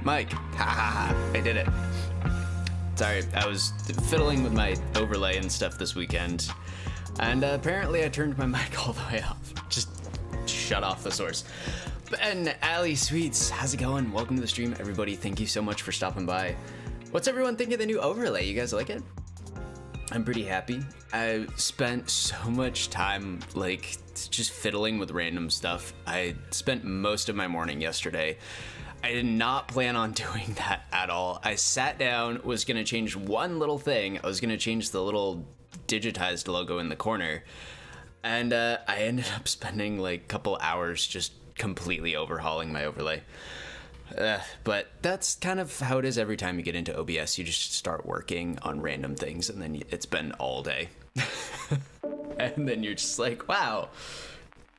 Mike, I did it. Sorry, I was fiddling with my overlay and stuff this weekend, and apparently I turned my mic all the way off. Just shut off the source. And Ali Sweets, how's it going? Welcome to the stream, everybody. Thank you so much for stopping by. What's everyone think of the new overlay? You guys like it? I'm pretty happy. I spent so much time just fiddling with random stuff. I spent most of my morning yesterday. I did not plan on doing that at all. I sat down, was gonna change one little thing. I was gonna change the little digitized logo in the corner. And I ended up spending like a couple hours just completely overhauling my overlay. But that's kind of how it is every time you get into OBS. You just start working on random things and then it's been all day. And then you're just like, wow.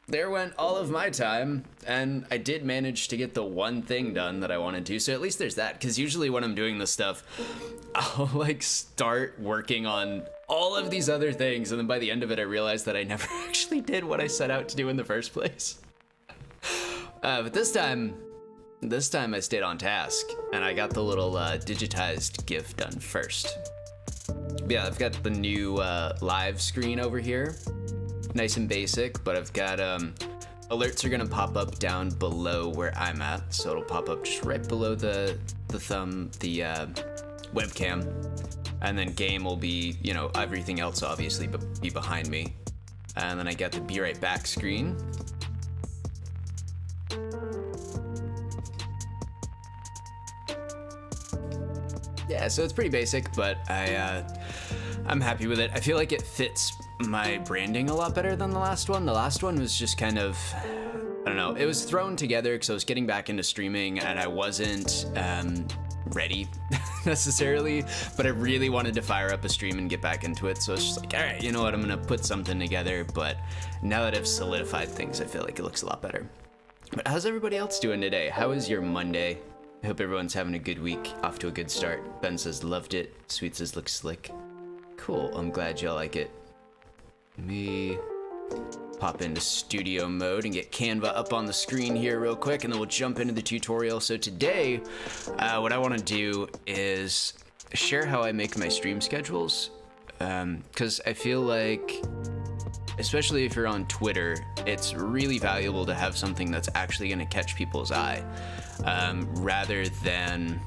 There went all of my time, and I did manage to get the one thing done that I wanted to, so at least there's that, because usually when I'm doing this stuff, I'll start working on all of these other things, and then by the end of it I realize that I never actually did what I set out to do in the first place. But this time I stayed on task, and I got the little digitized GIF done first. Yeah, I've got the new live screen over here. Nice and basic, but I've got alerts are gonna pop up down below where I'm at, so it'll pop up just right below the webcam, and then game will be, you know, everything else obviously be behind me, and then I got the be right back screen. Yeah, so it's pretty basic, but I'm happy with it. I feel like it fits my branding a lot better than the last one. The last one was just kind of, I don't know, it was thrown together because I was getting back into streaming and I wasn't ready necessarily, but I really wanted to fire up a stream and get back into it. So it's just like, all right, you know what, I'm gonna put something together. But now that I've solidified things, I feel like it looks a lot better. But how's everybody else doing today? How is your Monday? I hope everyone's having a good week, off to a good start. Ben says, loved it. Sweet says, looks slick. Cool, I'm glad y'all like it. Let me pop into studio mode and get Canva up on the screen here real quick, and then we'll jump into the tutorial. So today, what I want to do is share how I make my stream schedules, because I feel like, especially if you're on Twitter, it's really valuable to have something that's actually going to catch people's eye, rather than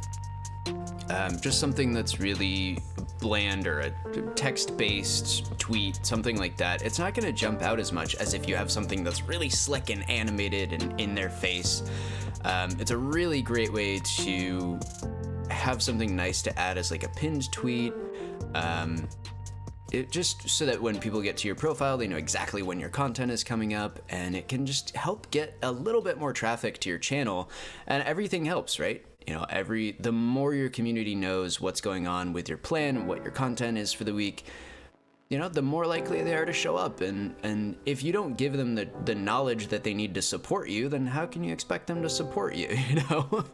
just something that's really bland or a text-based tweet, something like that. It's not going to jump out as much as if you have something that's really slick and animated and in their face. It's a really great way to have something nice to add as like a pinned tweet. It just so that when people get to your profile, they know exactly when your content is coming up, and it can just help get a little bit more traffic to your channel, and everything helps, right? You know, the more your community knows what's going on with your plan, what your content is for the week, you know, the more likely they are to show up. And if you don't give them the knowledge that they need to support you, then how can you expect them to support you, you know?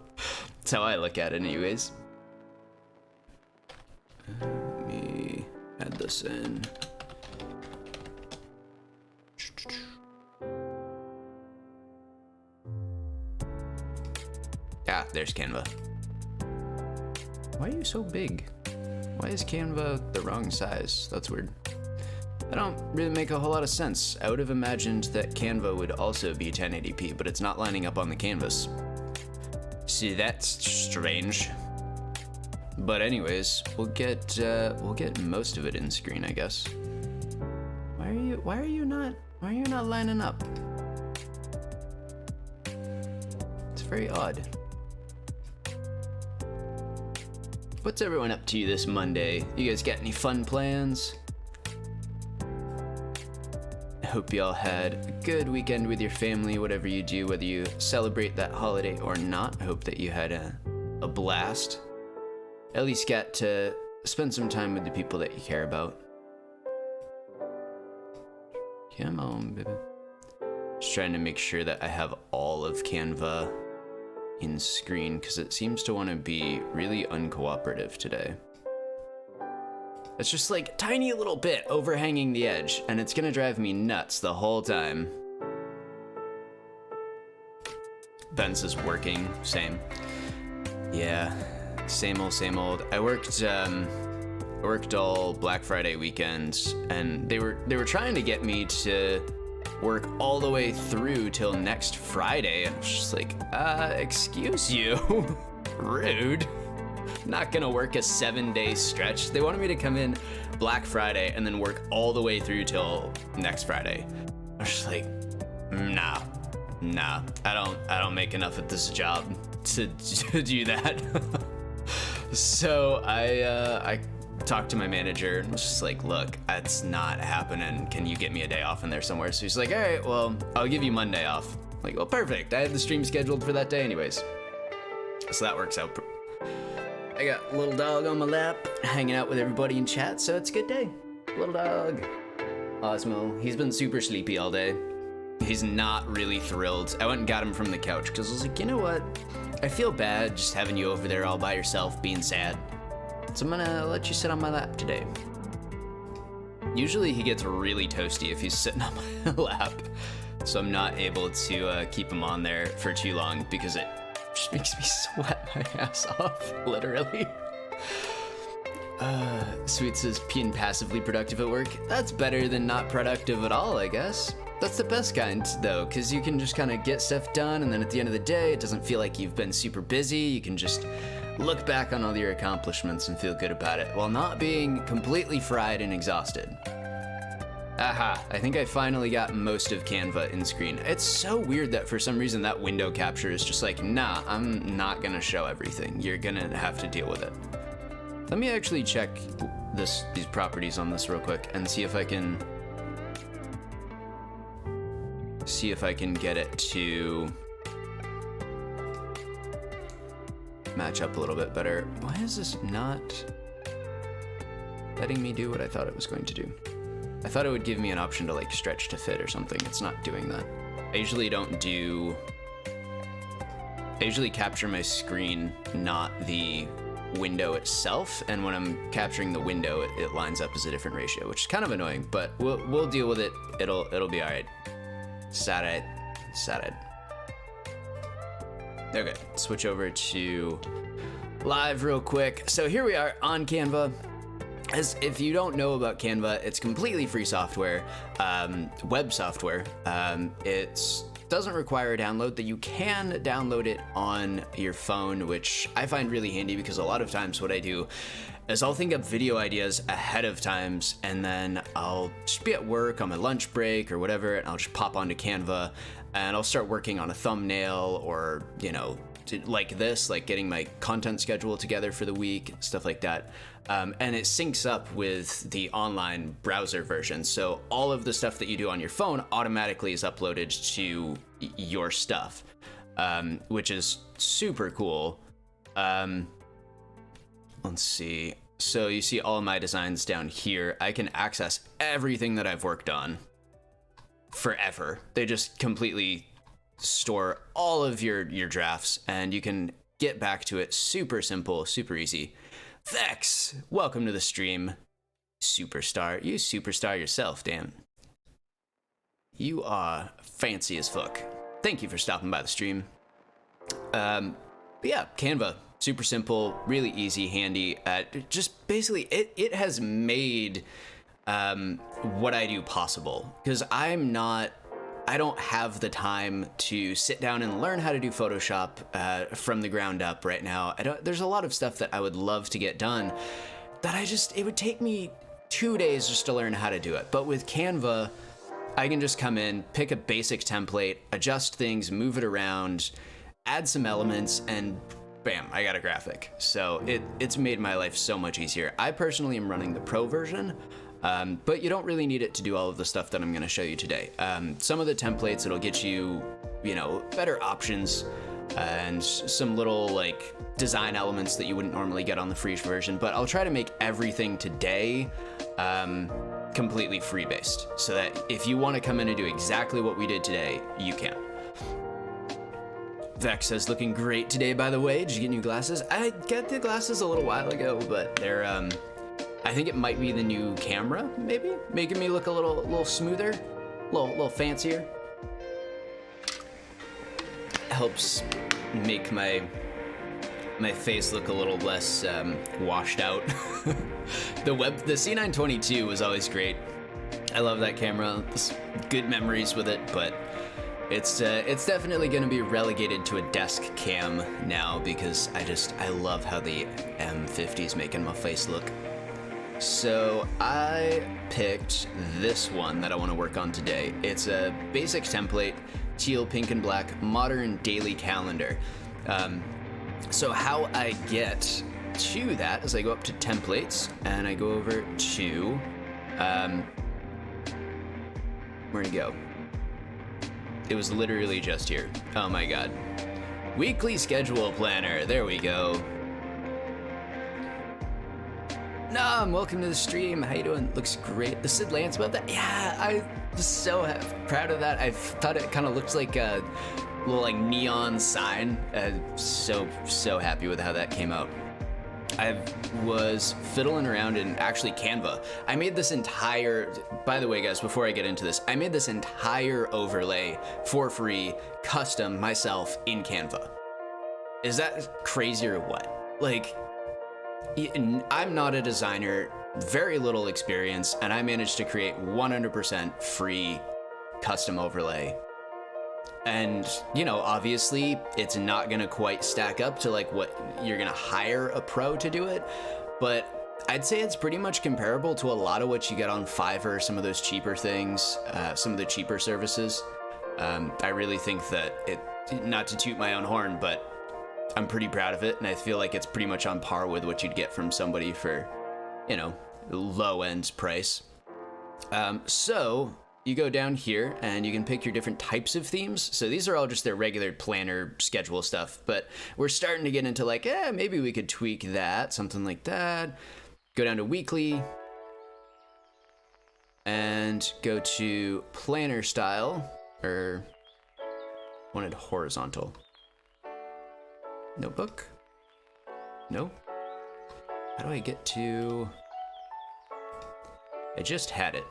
That's how I look at it anyways. Let me add this in. Ah, there's Canva. Why are you so big? Why is Canva the wrong size? That's weird. That don't really make a whole lot of sense. I would have imagined that Canva would also be 1080p, but it's not lining up on the canvas. See, that's strange. But anyways, we'll get most of it in screen, I guess. Why are you not lining up? It's very odd. What's everyone up to this Monday? You guys got any fun plans? Hope you all had a good weekend with your family, whatever you do, whether you celebrate that holiday or not. Hope that you had a blast. At least got to spend some time with the people that you care about. Come on, baby. Just trying to make sure that I have all of Canva in screen because it seems to want to be really uncooperative today. It's just like tiny little bit overhanging the edge, and it's gonna drive me nuts the whole time. Ben's is working, same. Yeah, same old, same old. I worked all Black Friday weekends, and they were trying to get me to work all the way through till next Friday. I was just like, excuse you, rude. Not gonna work a 7-day stretch. They wanted me to come in Black Friday and then work all the way through till next Friday. I was just like, nah, I don't make enough at this job to do that. So I talked to my manager and was just like, look, that's not happening. Can you get me a day off in there somewhere? So he's like, all right, well, I'll give you Monday off. I'm like, well, perfect. I had the stream scheduled for that day anyways. So that works out. I got a little dog on my lap, hanging out with everybody in chat, so it's a good day. Little dog. Osmo, he's been super sleepy all day. He's not really thrilled. I went and got him from the couch because I was like, you know what? I feel bad just having you over there all by yourself being sad. So I'm gonna let you sit on my lap today. Usually he gets really toasty if he's sitting on my lap, so I'm not able to keep him on there for too long because it just makes me sweat my ass off, literally. Sweet says being passively productive at work. That's better than not productive at all, I guess. That's the best kind, though, because you can just kind of get stuff done, and then at the end of the day, it doesn't feel like you've been super busy. You can just look back on all your accomplishments and feel good about it, while not being completely fried and exhausted. Aha, I think I finally got most of Canva in screen. It's so weird that for some reason that window capture is just like, nah, I'm not gonna show everything. You're gonna have to deal with it. Let me actually check these properties on this real quick and see if I can get it to match up a little bit better. Why is this not letting me do what I thought it was going to do? I thought it would give me an option to like stretch to fit or something. It's not doing that. I usually capture my screen, not the window itself, and when I'm capturing the window, it lines up as a different ratio, which is kind of annoying, but we'll deal with it. It'll be all right. Sad. Okay, switch over to live real quick. So here we are on Canva. As if you don't know about Canva, it's completely free software, web software. It doesn't require a download. That you can download it on your phone, which I find really handy because a lot of times what I do is I'll think up video ideas ahead of times, and then I'll just be at work on my lunch break or whatever, and I'll just pop onto Canva and I'll start working on a thumbnail or, you know, like this, like getting my content schedule together for the week, stuff like that. And it syncs up with the online browser version. So all of the stuff that you do on your phone automatically is uploaded to your stuff, which is super cool. Let's see. So you see all of my designs down here. I can access everything that I've worked on forever. They just completely store all of your drafts, and you can get back to it super simple, super easy. Vex, welcome to the stream. Superstar. You superstar yourself, damn. You are fancy as fuck. Thank you for stopping by the stream. But yeah, Canva, super simple, really easy, handy. Just basically, it has made what I do possible, because I don't have the time to sit down and learn how to do Photoshop from the ground up right now. There's a lot of stuff that I would love to get done that it would take me 2 days just to learn how to do it. But with Canva, I can just come in, pick a basic template, adjust things, move it around, add some elements, and bam, I got a graphic. So it's made my life so much easier. I personally am running the pro version. But you don't really need it to do all of the stuff that I'm going to show you today. Some of the templates, it'll get you, you know, better options and some little like design elements that you wouldn't normally get on the free version, but I'll try to make everything today completely free based, so that if you want to come in and do exactly what we did today, you can. Vex says, looking great today, by the way. Did you get new glasses? I got the glasses a little while ago, but they're I think it might be the new camera, maybe making me look a little smoother, a little fancier. Helps make my face look a little less washed out. The C922 was always great. I love that camera. Good memories with it, but it's definitely going to be relegated to a desk cam now, because I love how the M50 is making my face look. So I picked this one that I want to work on today. It's a basic template, teal, pink, and black, modern daily calendar. So how I get to that is I go up to templates and I go over to, where'd it go? It was literally just here. Oh my God. Weekly schedule planner, there we go. Nom, welcome to the stream. How you doing? Looks great. The Sid Lance about that? Yeah, I'm so proud of that. I thought it kind of looked like a little like neon sign. So happy with how that came out. I was fiddling around in actually Canva. I made this entire, by the way guys, before I get into this, I made this entire overlay for free, custom myself in Canva. Is that crazy or what? Like, I'm not a designer, very little experience, and I managed to create 100% free custom overlay. And, you know, obviously it's not gonna quite stack up to like what you're gonna hire a pro to do it, but I'd say it's pretty much comparable to a lot of what you get on Fiverr, some of those cheaper things, some of the cheaper services. I really think that not to toot my own horn, but I'm pretty proud of it, and I feel like it's pretty much on par with what you'd get from somebody for, you know, low-end price. So you go down here and you can pick your different types of themes. So these are all just their regular planner schedule stuff, but we're starting to get into like, maybe we could tweak that, something like that. Go down to weekly and go to planner style, or wanted horizontal. Notebook? No? How do I get to... I just had it.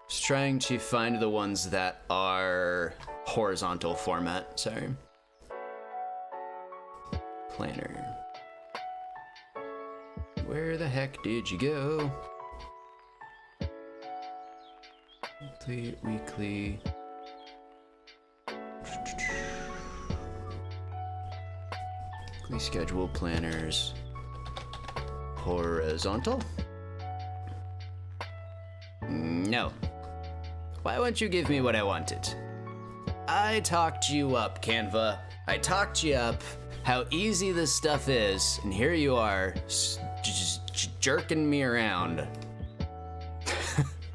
Just trying to find the ones that are horizontal format, sorry. Planner. Where the heck did you go? Weekly. Weekly schedule planners. Horizontal? No. Why won't you give me what I wanted? I talked you up, Canva. I talked you up how easy this stuff is, and here you are, just jerking me around.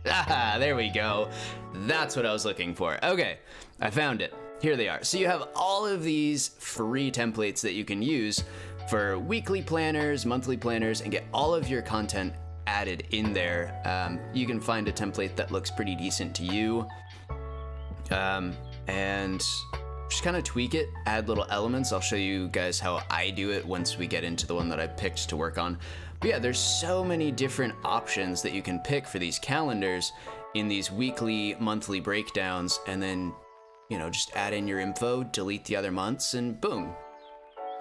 Ah, there we go. That's what I was looking for. Okay, I found it. Here they are. So you have all of these free templates that you can use for weekly planners, monthly planners, and get all of your content added in there. You can find a template that looks pretty decent to you, and just kind of tweak it, add little elements. I'll show you guys how I do it once we get into the one that I picked to work on. But yeah, there's so many different options that you can pick for these calendars in these weekly, monthly breakdowns, and then, you know, just add in your info, delete the other months, and boom,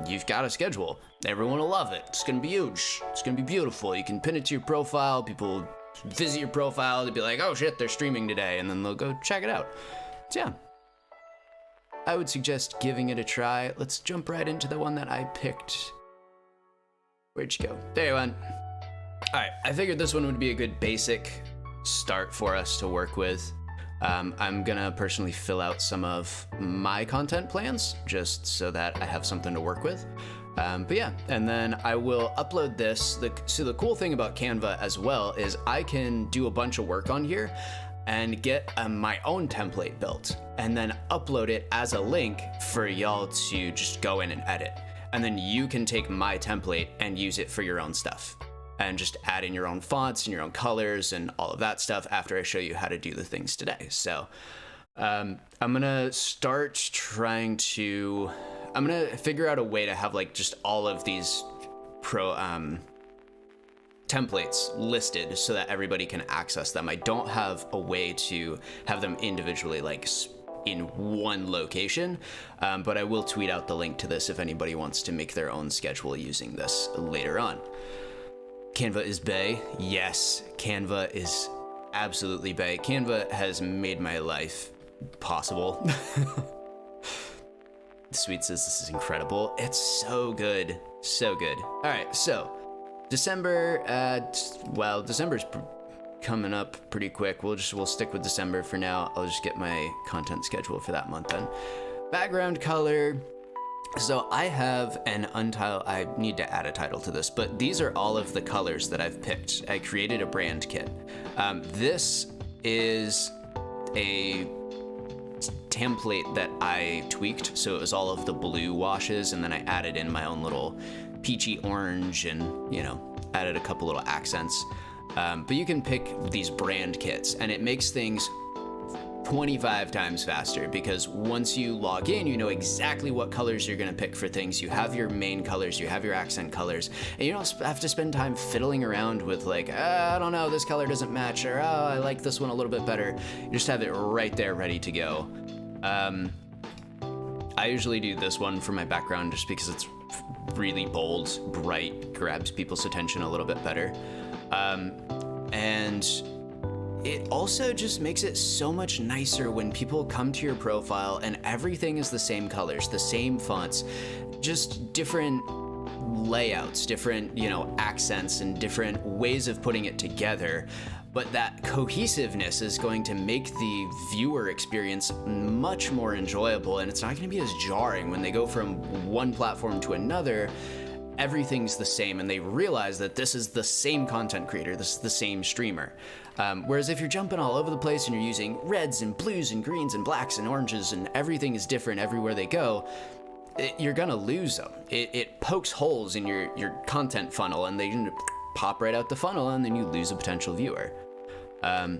you've got a schedule. Everyone will love it. It's gonna be huge. It's gonna be beautiful. You can pin it to your profile. People visit your profile to be like, oh shit, they're streaming today, and then they'll go check it out. So yeah, I would suggest giving it a try. Let's jump right into the one that I picked. Where'd you go? There you went. All right, I figured this one would be a good basic start for us to work with. I'm gonna personally fill out some of my content plans just so that I have something to work with. But yeah, and then I will upload this. So the cool thing about Canva as well is I can do a bunch of work on here and get my own template built and then upload it as a link for y'all to just go in and edit. And then you can take my template and use it for your own stuff and just add in your own fonts and your own colors and all of that stuff after I show you how to do the things today. So I'm gonna start trying to, I'm gonna figure out a way to have like just all of these templates listed so that everybody can access them. I don't have a way to have them individually like in one location, but I will tweet out the link to this if anybody wants to make their own schedule using this later on. Canva is bae. Yes, Canva is absolutely bae. Canva has made my life possible. Sweet says this is incredible. It's so good. So good. All right, so December, well, December's coming up pretty quick. We'll stick with December for now. I'll just get my content schedule for that month then. Background color. So I have an untitled, I need to add a title to this, but these are all of the colors that I've picked. I created a brand kit. This is a template that I tweaked. So it was all of the blue washes, and then I added in my own little peachy orange and, you know, added a couple little accents. But you can pick these brand kits and it makes things 25 times faster because once you log in, you know exactly what colors you're going to pick for things. You have your main colors, you have your accent colors, and you don't have to spend time fiddling around with like, I don't know, this color doesn't match, or oh, I like this one a little bit better. You just have it right there ready to go. I usually do this one for my background just because it's really bold, bright, grabs people's attention a little bit better. And it also just makes it so much nicer when people come to your profile and everything is the same colors, the same fonts, just different layouts, different, you know, accents and different ways of putting it together. But that cohesiveness is going to make the viewer experience much more enjoyable, and it's not going to be as jarring when they go from one platform to another. Everything's the same and they realize that this is the same content creator, this is the same streamer. Whereas if you're jumping all over the place and you're using reds and blues and greens and blacks and oranges and everything is different everywhere they go, you're gonna lose them. It pokes holes in your content funnel and they pop right out the funnel and then you lose a potential viewer. But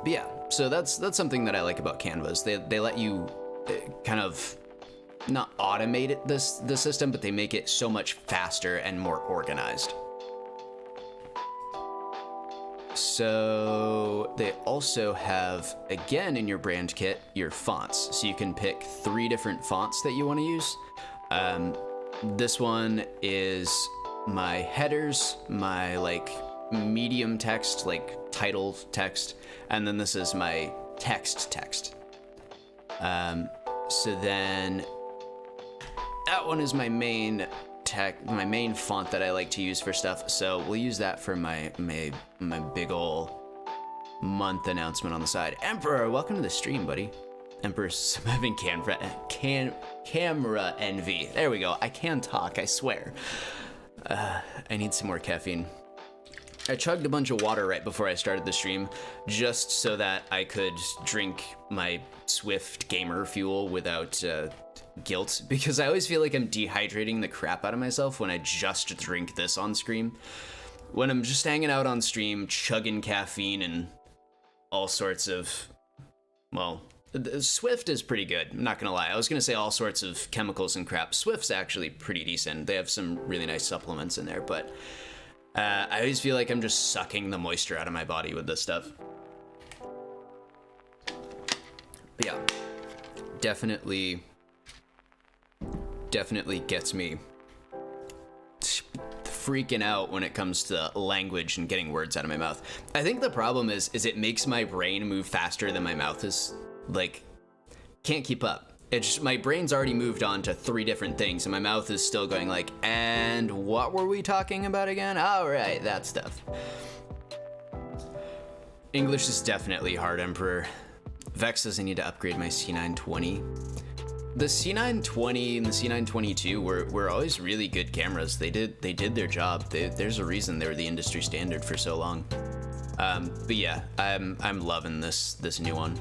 yeah, so that's something that I like about Canvas. They let you kind of not automate it, the system, but they make it so much faster and more organized. So they also have, again in your brand kit, your fonts. So you can pick 3 different fonts that you want to use. This one is my headers, my like medium text, like title text, and then this is my text. So then that one is my main font that I like to use for stuff. So we'll use that for my big ol' month announcement on the side. Emperor, welcome to the stream, buddy. Emperor's having camera envy. There we go. I can talk, I swear. I need some more caffeine. I chugged a bunch of water right before I started the stream, just so that I could drink my Swift gamer fuel without guilt, because I always feel like I'm dehydrating the crap out of myself when I just drink this on stream. When I'm just hanging out on stream, chugging caffeine and all sorts of, well, Swift is pretty good, I'm not gonna lie. I was gonna say all sorts of chemicals and crap. Swift's actually pretty decent. They have some really nice supplements in there, but I always feel like I'm just sucking the moisture out of my body with this stuff. But yeah, definitely gets me freaking out when it comes to language and getting words out of my mouth. I think the problem is it makes my brain move faster than my mouth is, like, can't keep up. It's just, my brain's already moved on to 3 different things and my mouth is still going like, and what were we talking about again? All right, that stuff. English is definitely hard, Emperor. Vex says I need to upgrade my C920. the C920 and the C922 were always really good cameras. They did their job. There's a reason they were the industry standard for so long. But yeah, I'm loving this new one.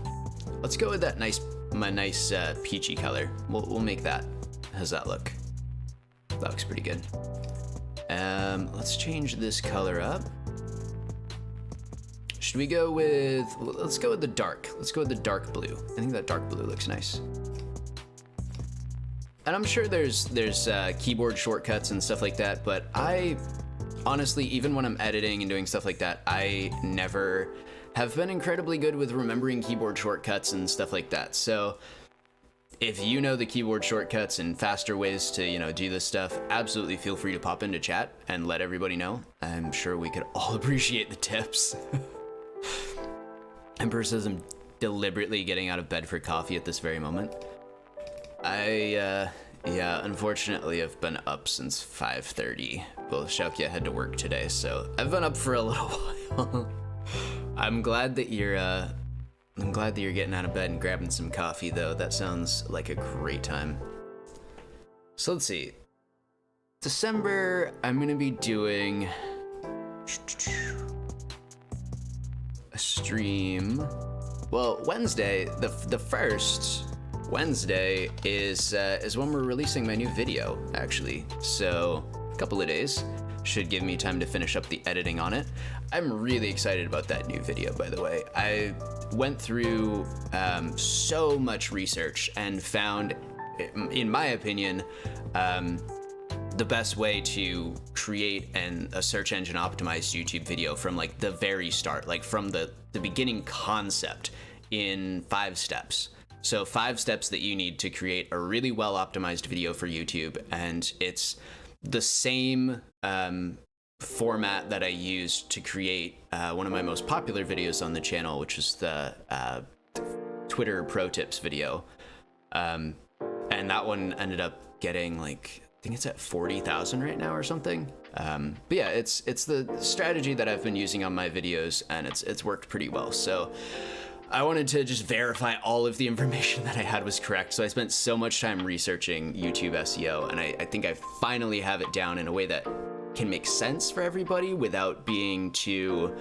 Let's go with that my nice peachy color. We'll make that. How's that look? That looks pretty good. Let's change this color up. Should we go with, let's go with the dark. Let's go with the dark blue. I think that dark blue looks nice. And I'm sure there's keyboard shortcuts and stuff like that, but I honestly, even when I'm editing and doing stuff like that, I never have been incredibly good with remembering keyboard shortcuts and stuff like that. So if you know the keyboard shortcuts and faster ways to, you know, do this stuff, absolutely feel free to pop into chat and let everybody know. I'm sure we could all appreciate the tips. Emperor says I'm deliberately getting out of bed for coffee at this very moment. Yeah, unfortunately I've been up since 5:30. Well, Shaukia had to work today, so I've been up for a little while. I'm glad that you're getting out of bed and grabbing some coffee, though. That sounds like a great time. So let's see. December, I'm gonna be doing a stream. Well, Wednesday, the first Wednesday is when we're releasing my new video, actually. So a couple of days should give me time to finish up the editing on it. I'm really excited about that new video, by the way. I went through so much research and found, in my opinion, the best way to create a search engine optimized YouTube video from like the very start, like from the beginning concept in 5 steps. So 5 steps that you need to create a really well optimized video for YouTube, and it's the same format that I used to create one of my most popular videos on the channel, which is the Twitter pro tips video. And that one ended up getting like, I think it's at 40,000 right now or something. But yeah, it's the strategy that I've been using on my videos, and it's worked pretty well. So I wanted to just verify all of the information that I had was correct. So I spent so much time researching YouTube SEO, and I think I finally have it down in a way that can make sense for everybody without being too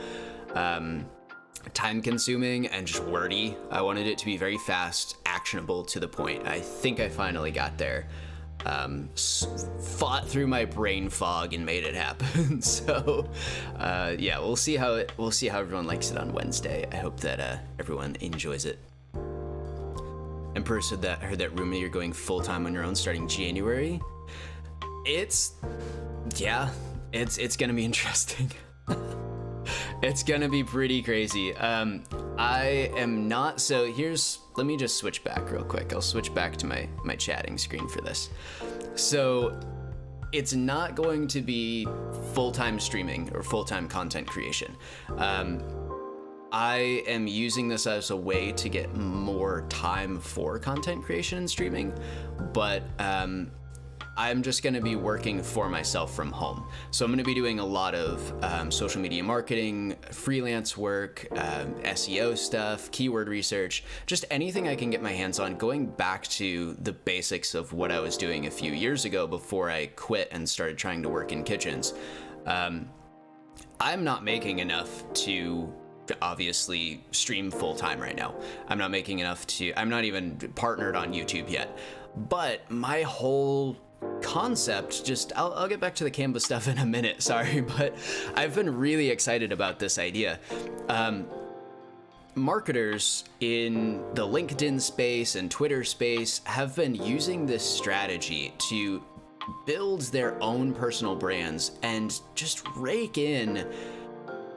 time consuming and just wordy. I wanted it to be very fast, actionable, to the point. I think I finally got there. Fought through my brain fog and made it happen. So yeah, we'll see how everyone likes it on Wednesday. I hope that everyone enjoys it. Emperor said that heard that rumor you're going full-time on your own starting January. It's gonna be interesting. It's gonna be pretty crazy. I am not, so let me just switch back real quick. I'll switch back to my chatting screen for this. So it's not going to be full-time streaming or full-time content creation. I am using this as a way to get more time for content creation and streaming, but I'm just going to be working for myself from home. So I'm going to be doing a lot of social media marketing, freelance work, SEO stuff, keyword research, just anything I can get my hands on, going back to the basics of what I was doing a few years ago before I quit and started trying to work in kitchens. I'm not making enough to obviously stream full-time right now. I'm not making enough I'm not even partnered on YouTube yet. But my whole concept, I'll get back to the Canva stuff in a minute, sorry, but I've been really excited about this idea. Marketers in the LinkedIn space and Twitter space have been using this strategy to build their own personal brands and just rake in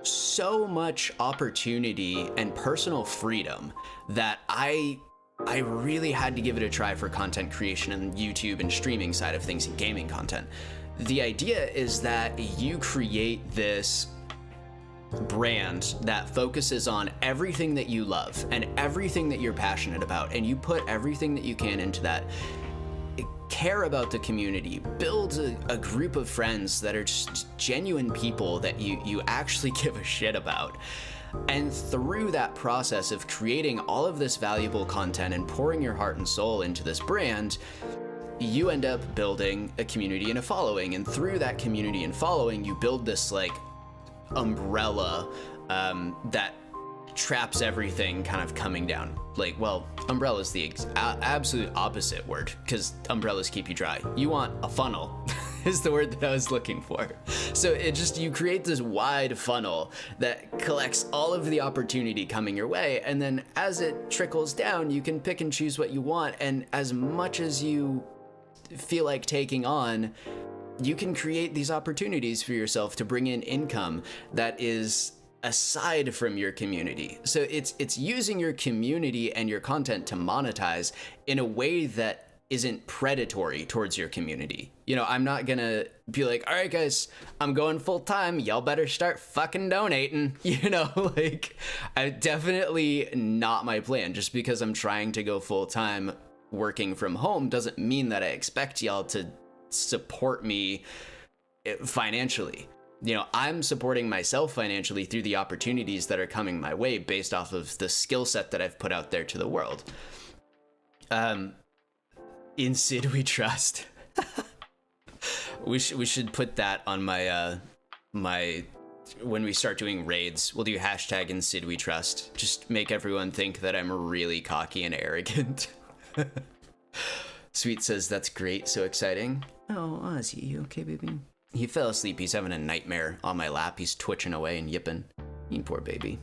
so much opportunity and personal freedom that I really had to give it a try for content creation and YouTube and streaming side of things and gaming content. The idea is that you create this brand that focuses on everything that you love and everything that you're passionate about, and you put everything that you can into that. Care about the community, build a group of friends that are just genuine people that you actually give a shit about. And through that process of creating all of this valuable content and pouring your heart and soul into this brand, you end up building a community and a following. And through that community and following, you build this like umbrella that traps everything kind of coming down. Like, well, umbrella is the absolute opposite word, because umbrellas keep you dry. You want a funnel is the word that I was looking for. So you create this wide funnel that collects all of the opportunity coming your way, and then as it trickles down, you can pick and choose what you want, and as much as you feel like taking on, you can create these opportunities for yourself to bring in income that is aside from your community. So it's using your community and your content to monetize in a way that isn't predatory towards your community. You know, I'm not gonna be like, all right guys, I'm going full time, y'all better start fucking donating. You know, like, definitely not my plan. Just because I'm trying to go full time working from home doesn't mean that I expect y'all to support me financially. You know, I'm supporting myself financially through the opportunities that are coming my way based off of the skill set that I've put out there to the world. In Sid we trust. we should put that on my when we start doing raids, we'll do hashtag in Sid we trust. Just make everyone think that I'm really cocky and arrogant. Sweet says, that's great, so exciting. Oh, Ozzy, you okay, baby? He fell asleep. He's having a nightmare on my lap. He's twitching away and yipping. You poor baby.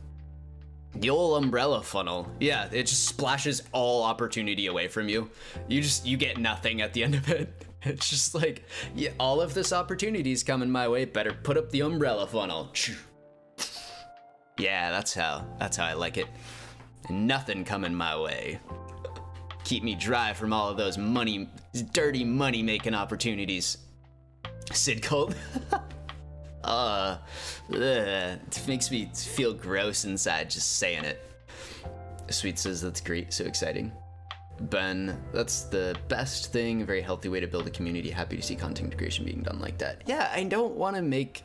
The old umbrella funnel. Yeah, it just splashes all opportunity away from you. You get nothing at the end of it. It's just like, yeah, all of this opportunity's coming my way. Better put up the umbrella funnel. Yeah, that's how I like it. Nothing coming my way. Keep me dry from all of those dirty money making opportunities. Sid Cold. It makes me feel gross inside just saying it. Sweet says, that's great, so exciting. Ben, that's the best thing, a very healthy way to build a community. Happy to see content creation being done like that. Yeah, I don't want to make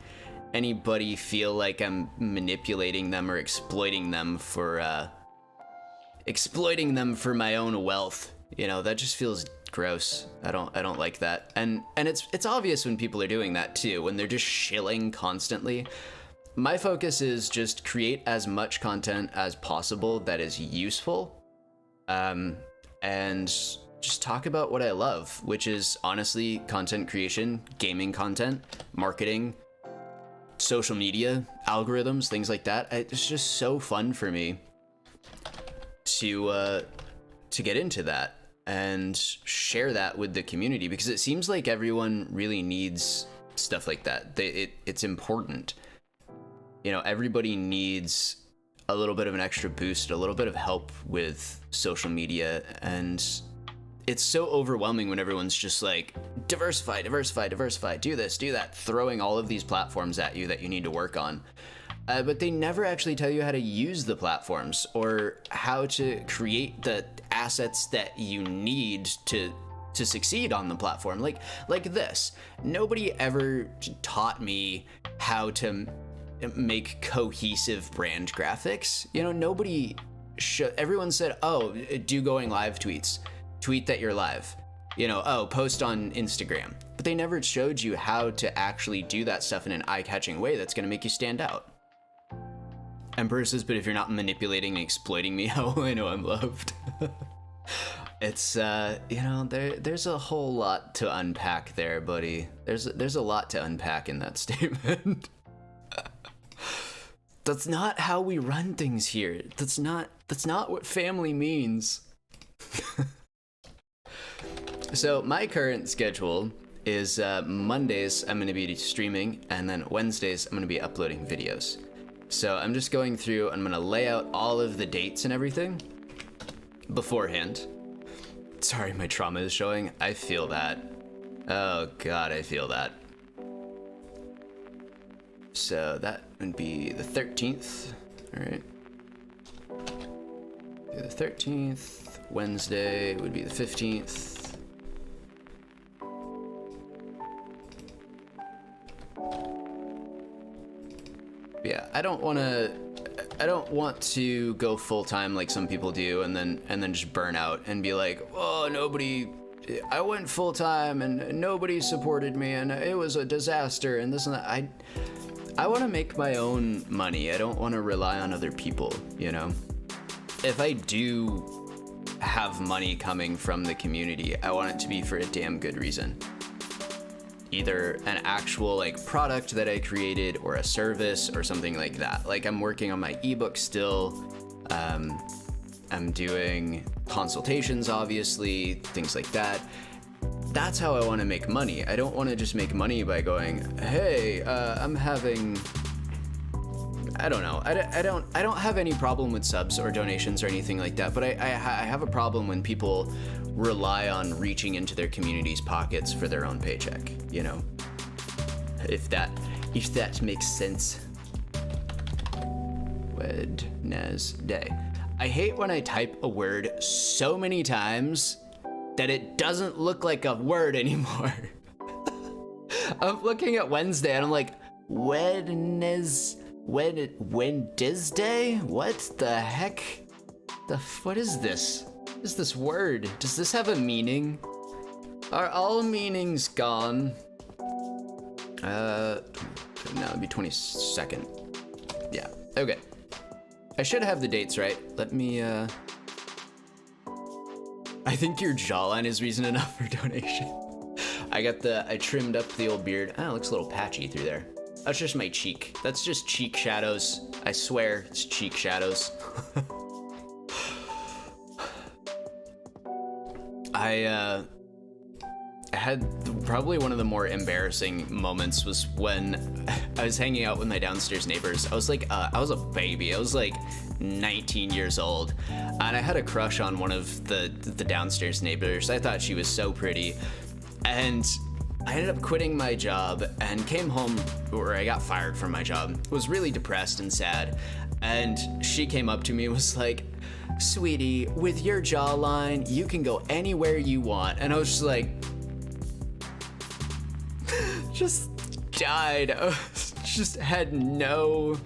anybody feel like I'm manipulating them or exploiting them for my own wealth. You know, that just feels gross. I don't like that. And it's obvious when people are doing that too, when they're just shilling constantly. My focus is just create as much content as possible that is useful, and just talk about what I love, which is honestly content creation, gaming content, marketing, social media, algorithms, things like that. It's just so fun for me to get into that and share that with the community, because it seems like everyone really needs stuff like that. It's important. You know, everybody needs a little bit of an extra boost, a little bit of help with social media, and it's so overwhelming when everyone's just like, diversify, do this, do that, throwing all of these platforms at you that you need to work on. But they never actually tell you how to use the platforms or how to create the assets that you need to succeed on the platform. Like this. Nobody ever taught me how to make cohesive brand graphics. You know, everyone said, oh, do going live tweets. Tweet that you're live. You know, oh, post on Instagram. But they never showed you how to actually do that stuff in an eye-catching way that's going to make you stand out. Emperor says, but if you're not manipulating and exploiting me, how will I know I'm loved? It's, you know, there's a whole lot to unpack there, buddy. There's a lot to unpack in that statement. That's not how we run things here. That's not what family means. So my current schedule is Mondays I'm going to be streaming, and then Wednesdays I'm going to be uploading videos. So I'm just going through, I'm going to lay out all of the dates and everything beforehand. Sorry, my trauma is showing. I feel that. Oh God, I feel that. So that would be the 13th. All right. The 13th. Wednesday would be the 15th. Yeah, I don't want to I don't want to go full time like some people do, and then just burn out and be like, oh, nobody. I went full time and nobody supported me and it was a disaster and this and that. I want to make my own money. I don't want to rely on other people, you know? If I do have money coming from the community, I want it to be for a damn good reason. Either an actual like product that I created or a service or something like that. Like I'm working on my ebook still. I'm doing consultations, obviously, things like that. That's how I want to make money. I don't want to just make money by going, hey, I'm having, I don't know. I don't have any problem with subs or donations or anything like that, but I have a problem when people rely on reaching into their community's pockets for their own paycheck, you know? If that makes sense. Wednesday. I hate when I type a word so many times that it doesn't look like a word anymore. I'm looking at Wednesday and I'm like, Wednesday? What the heck? What is this? What is this word? Does this have a meaning? Are all meanings gone? No, it'd be 22nd. Yeah, okay. I should have the dates right. Let me, I think your jawline is reason enough for donation. I trimmed up the old beard. Oh, it looks a little patchy through there. That's just my cheek. That's just cheek shadows. I swear, it's cheek shadows. I had probably one of the more embarrassing moments was when I was hanging out with my downstairs neighbors. I was like, I was a baby. I was like 19 years old, and I had a crush on one of the downstairs neighbors. I thought she was so pretty, and I ended up quitting my job and came home, or I got fired from my job. Was really depressed and sad, and she came up to me and was like, sweetie, with your jawline, you can go anywhere you want. And I was just like, just died. I had no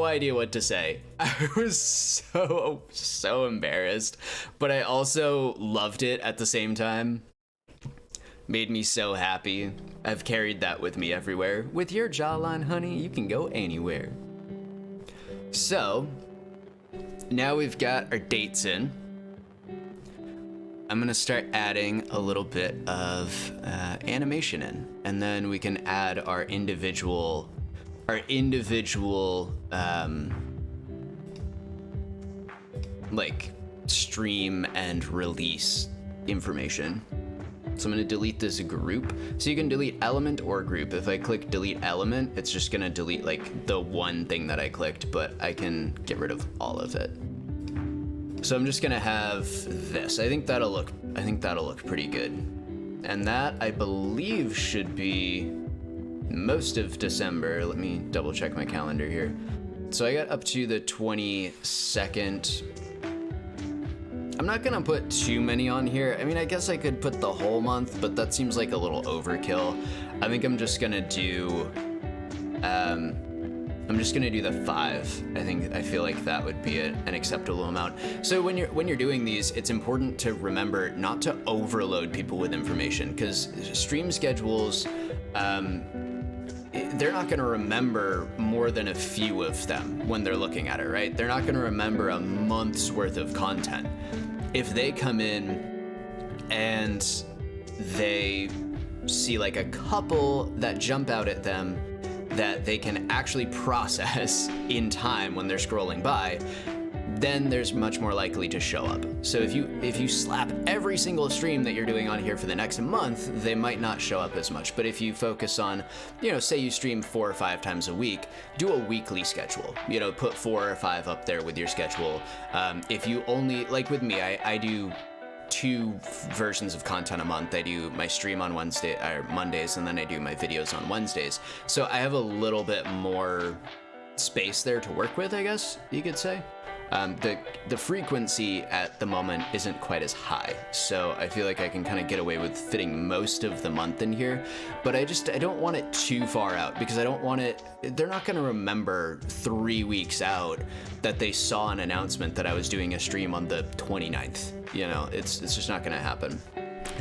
idea what to say. I was so embarrassed, but I also loved it at the same time. Made me so happy. I've carried that with me everywhere. With your jawline, honey, you can go anywhere. So, now we've got our dates in. I'm gonna start adding a little bit of animation in, and then we can add our individual like stream and release information. So I'm gonna delete this group. So you can delete element or group. If I click delete element, it's just gonna delete like the one thing that I clicked, but I can get rid of all of it. So I'm just gonna have this. I think that'll look pretty good. And that, I believe, should be most of December. Let me double check my calendar here. So I got up to the 22nd. I'm not gonna put too many on here. I mean, I guess I could put the whole month, but that seems like a little overkill. I think I'm just gonna do, the 5. I feel like that would be an acceptable amount. So when you're doing these, it's important to remember not to overload people with information, because stream schedules, they're not going to remember more than a few of them when they're looking at it, right? They're not going to remember a month's worth of content. If they come in and they see like a couple that jump out at them that they can actually process in time when they're scrolling by, then there's much more likely to show up. So if you slap every single stream that you're doing on here for the next month, they might not show up as much. But if you focus on, say you stream 4 or 5 times a week, do a weekly schedule. Put 4 or 5 up there with your schedule. If you only, like with me, I do 2 versions of content a month. I do my stream on Mondays, and then I do my videos on Wednesdays. So I have a little bit more space there to work with, I guess you could say. The frequency at the moment isn't quite as high, so I feel like I can kind of get away with fitting most of the month in here, but I don't want it too far out, because I don't want it, they're not going to remember 3 weeks out that they saw an announcement that I was doing a stream on the 29th. You know, it's just not going to happen.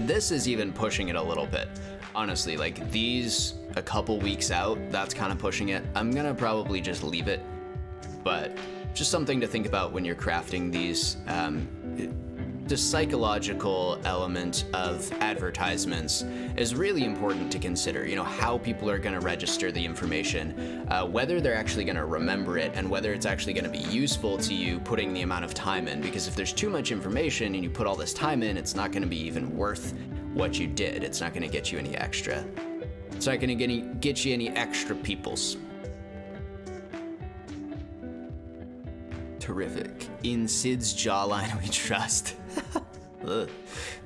This is even pushing it a little bit. Honestly, like these a couple weeks out, that's kind of pushing it. I'm gonna probably just leave it, but just something to think about when you're crafting these. The psychological element of advertisements is really important to consider. You know, how people are gonna register the information, whether they're actually gonna remember it, and whether it's actually gonna be useful to you putting the amount of time in. Because if there's too much information and you put all this time in, it's not gonna be even worth what you did. It's not gonna get you any extra. It's not gonna get you any extra peoples. Terrific. In Sid's jawline we trust.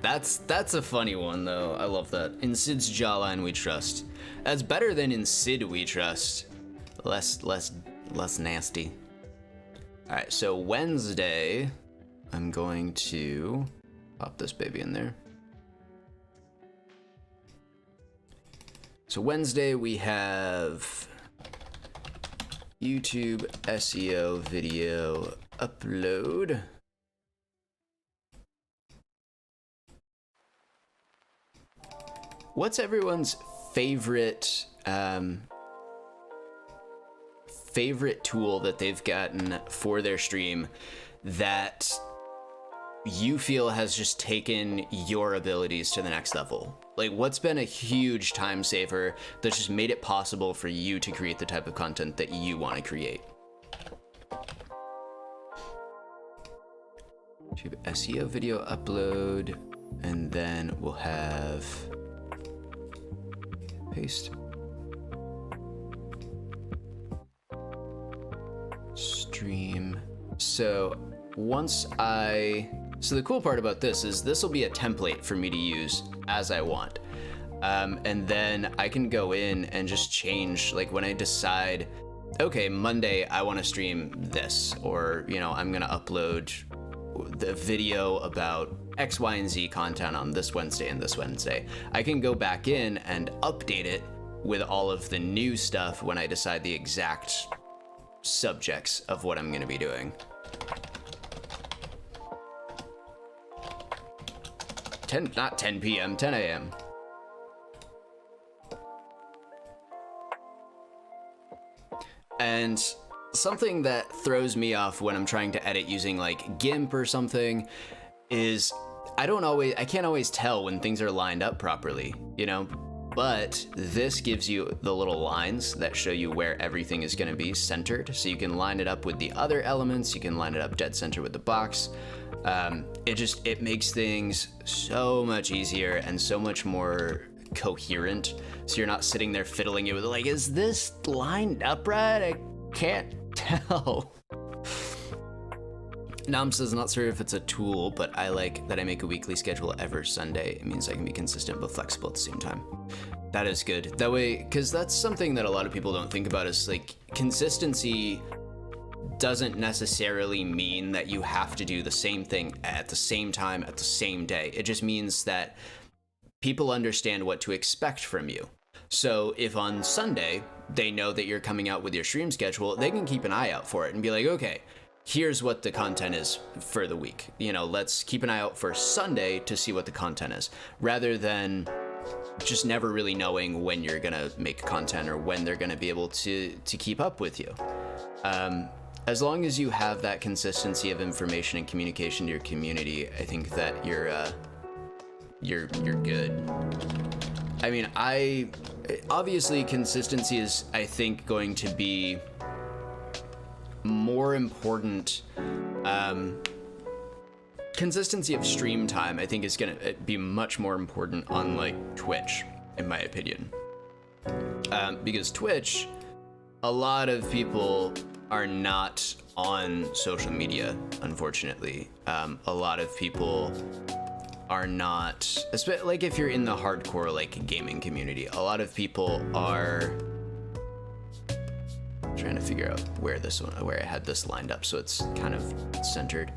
That's a funny one though. I love that. In Sid's jawline we trust. That's better than in Sid we trust. Less nasty. All right, so Wednesday, I'm going to pop this baby in there. So Wednesday we have YouTube SEO video upload. What's everyone's favorite tool that they've gotten for their stream that you feel has just taken your abilities to the next level? Like, what's been a huge time saver that's just made it possible for you to create the type of content that you want to create? YouTube SEO video upload, and then we'll have paste. Stream. So the cool part about this is this will be a template for me to use as I want. And then I can go in and just change, like when I decide, okay, Monday I want to stream this, or, you know, I'm going to upload the video about X, Y, and Z content on this Wednesday and this Wednesday. I can go back in and update it with all of the new stuff when I decide the exact subjects of what I'm going to be doing. 10, not 10 p.m., 10 a.m. And something that throws me off when I'm trying to edit using like GIMP or something is I can't always tell when things are lined up properly, you know? But this gives you the little lines that show you where everything is going to be centered. So you can line it up with the other elements. You can line it up dead center with the box. It makes things so much easier and so much more coherent. So you're not sitting there fiddling it with like, is this lined up right? I can't tell. Nam says, not sure if it's a tool, but I like that I make a weekly schedule every Sunday. It means I can be consistent but flexible at the same time. That is good. That way, because that's something that a lot of people don't think about, is like consistency doesn't necessarily mean that you have to do the same thing at the same time at the same day. It just means that people understand what to expect from you. So if on Sunday they know that you're coming out with your stream schedule, they can keep an eye out for it and be like, okay, here's what the content is for the week. You know, let's keep an eye out for Sunday to see what the content is, rather than just never really knowing when you're gonna make content or when they're gonna be able to keep up with you. As long as you have that consistency of information and communication to your community, I think that you're good. I mean, obviously consistency is, I think, going to be more important. Consistency of stream time, I think, is gonna be much more important on like Twitch, in my opinion. Because Twitch, a lot of people are not on social media, unfortunately. A lot of people are not, especially like if you're in the hardcore like gaming community, a lot of people are trying to figure out where I had this lined up so it's kind of centered.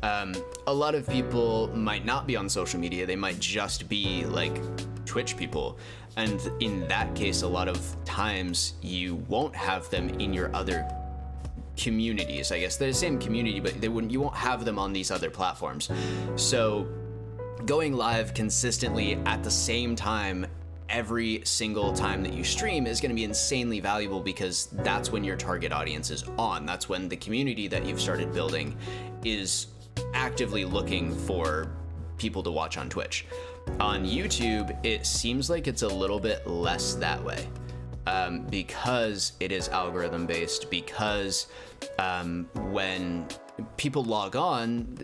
A lot of people might not be on social media. They might just be like Twitch people. And in that case, a lot of times you won't have them in your other communities. I guess they're the same community, but you won't have them on these other platforms. So going live consistently at the same time every single time that you stream is going to be insanely valuable, because that's when your target audience is on. That's when the community that you've started building is actively looking for people to watch on Twitch. On YouTube, it seems like it's a little bit less that way, because it is algorithm based, because when people log on,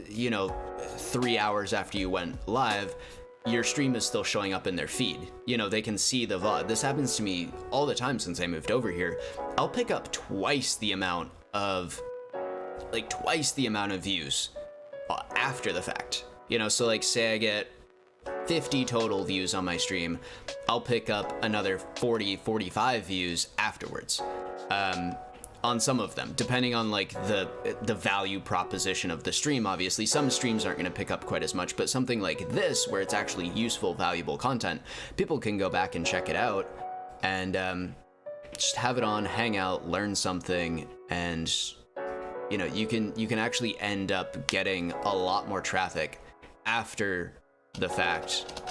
3 hours after you went live, your stream is still showing up in their feed. They can see the VOD. This happens to me all the time since I moved over here. I'll pick up twice the amount of views after the fact. So like say I get 50 total views on my stream, I'll pick up another 40, 45 views afterwards. On some of them, depending on like the value proposition of the stream. Obviously, some streams aren't going to pick up quite as much, but something like this, where it's actually useful, valuable content, people can go back and check it out and just have it on, hang out, learn something, and you can actually end up getting a lot more traffic after the fact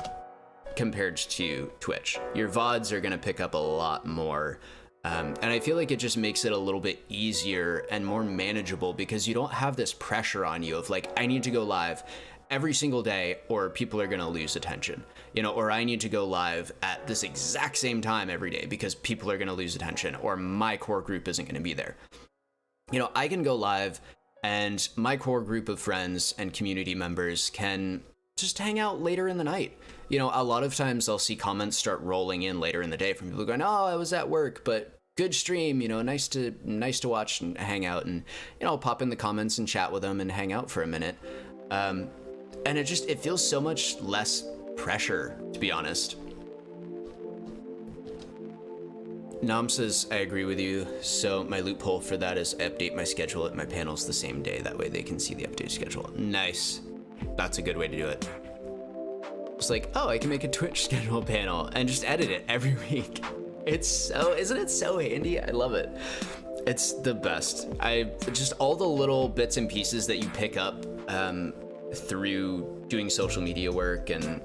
compared to Twitch. Your VODs are going to pick up a lot more. And I feel like it just makes it a little bit easier and more manageable, because you don't have this pressure on you of like, I need to go live every single day or people are going to lose attention, or I need to go live at this exact same time every day because people are going to lose attention, or my core group isn't going to be there. I can go live and my core group of friends and community members can just hang out later in the night. A lot of times I'll see comments start rolling in later in the day from people going, oh, I was at work, but good stream, nice to watch and hang out. And, I'll pop in the comments and chat with them and hang out for a minute. And it feels so much less pressure, to be honest. Nam says, I agree with you. So my loophole for that is I update my schedule at my panels the same day. That way they can see the updated schedule. Nice. That's a good way to do it. It's like, oh, I can make a Twitch schedule panel and just edit it every week. Isn't it so handy? I love it. It's the best. Just all the little bits and pieces that you pick up through doing social media work and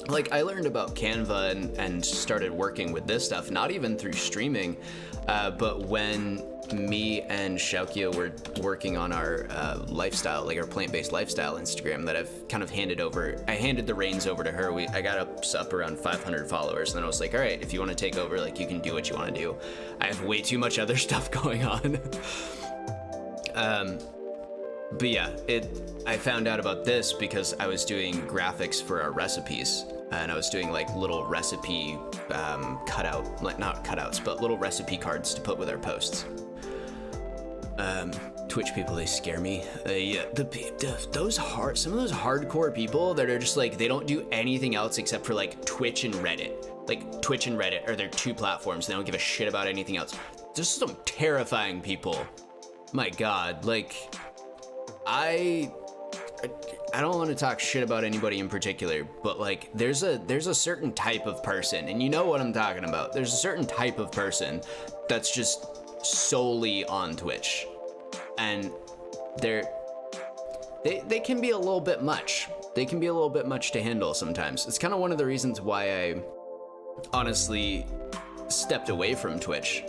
like I learned about Canva and started working with this stuff, not even through streaming, but when me and Shaukya were working on our lifestyle, like our plant-based lifestyle Instagram that I've kind of handed over. I handed the reins over to her. I got up around 500 followers, and then I was like, all right, if you want to take over, like you can do what you want to do. I have way too much other stuff going on. But yeah, I found out about this because I was doing graphics for our recipes, and I was doing like little recipe cutout, like not cutouts, but little recipe cards to put with our posts. Twitch people, they scare me. Some of those hardcore people that are just like, they don't do anything else except for like Twitch and Reddit. Like Twitch and Reddit are their two platforms. They don't give a shit about anything else. There's some terrifying people. My God, like I don't want to talk shit about anybody in particular, but like there's a certain type of person, and you know what I'm talking about. There's a certain type of person that's just solely on Twitch, and they can be a little bit much. They can be a little bit much to handle sometimes. It's kind of one of the reasons why I honestly stepped away from Twitch,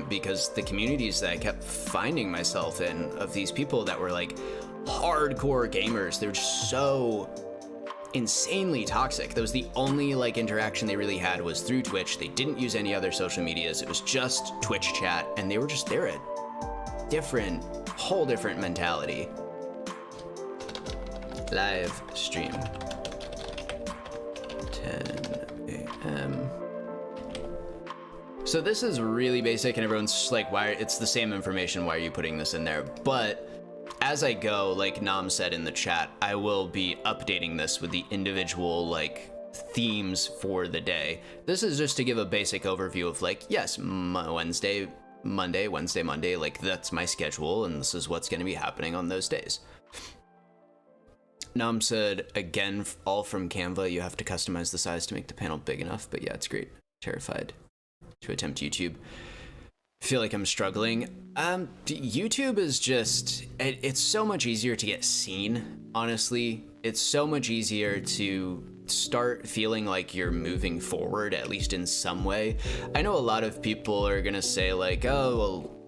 because the communities that I kept finding myself in of these people that were like hardcore gamers, they're just so insanely toxic. That was the only like interaction they really had was through Twitch. They didn't use any other social medias. It was just Twitch chat, and they're a whole different mentality. Live stream 10 a.m. So this is really basic, and everyone's just like, why? It's the same information. Why are you putting this in there? But as I go, like Nam said in the chat, I will be updating this with the individual like themes for the day. This is just to give a basic overview of like, yes, Wednesday Monday, Wednesday, Monday, like that's my schedule and this is what's going to be happening on those days. Nam said, again, all from Canva, you have to customize the size to make the panel big enough, but yeah, it's great. Terrified to attempt YouTube. Feel like I'm struggling. YouTube is just, it's so much easier to get seen, honestly. It's so much easier to start feeling like you're moving forward, at least in some way. I know a lot of people are gonna say like, oh, well,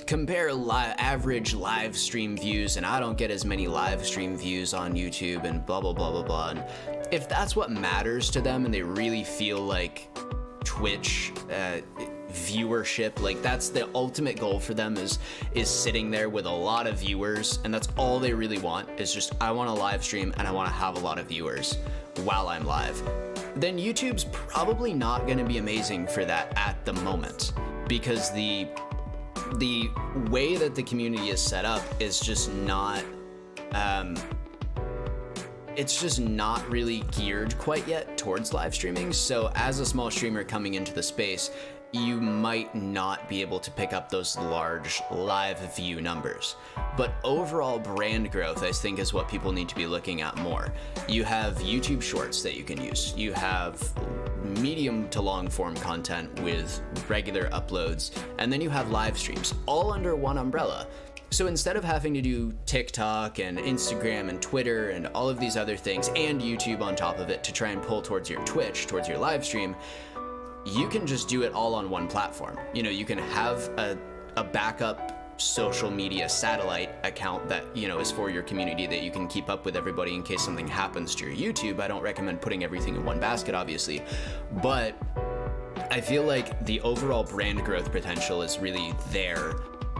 compare average live stream views and I don't get as many live stream views on YouTube and blah, blah, blah, blah, blah. And if that's what matters to them and they really feel like Twitch viewership, like that's the ultimate goal for them, is sitting there with a lot of viewers, and that's all they really want, is just, I want to live stream and I want to have a lot of viewers while I'm live, then YouTube's probably not going to be amazing for that at the moment, because the way that the community is set up is just not it's just not really geared quite yet towards live streaming. So as a small streamer coming into the space, you might not be able to pick up those large live view numbers. But overall brand growth, I think, is what people need to be looking at more. You have YouTube Shorts that you can use. You have medium to long form content with regular uploads, and then you have live streams, all under one umbrella. So instead of having to do TikTok and Instagram and Twitter and all of these other things, and YouTube on top of it to try and pull towards your Twitch, towards your live stream, you can just do it all on one platform. You know, you can have a backup social media satellite account that, you know, is for your community, that you can keep up with everybody in case something happens to your YouTube. I don't recommend putting everything in one basket, obviously, but I feel like the overall brand growth potential is really there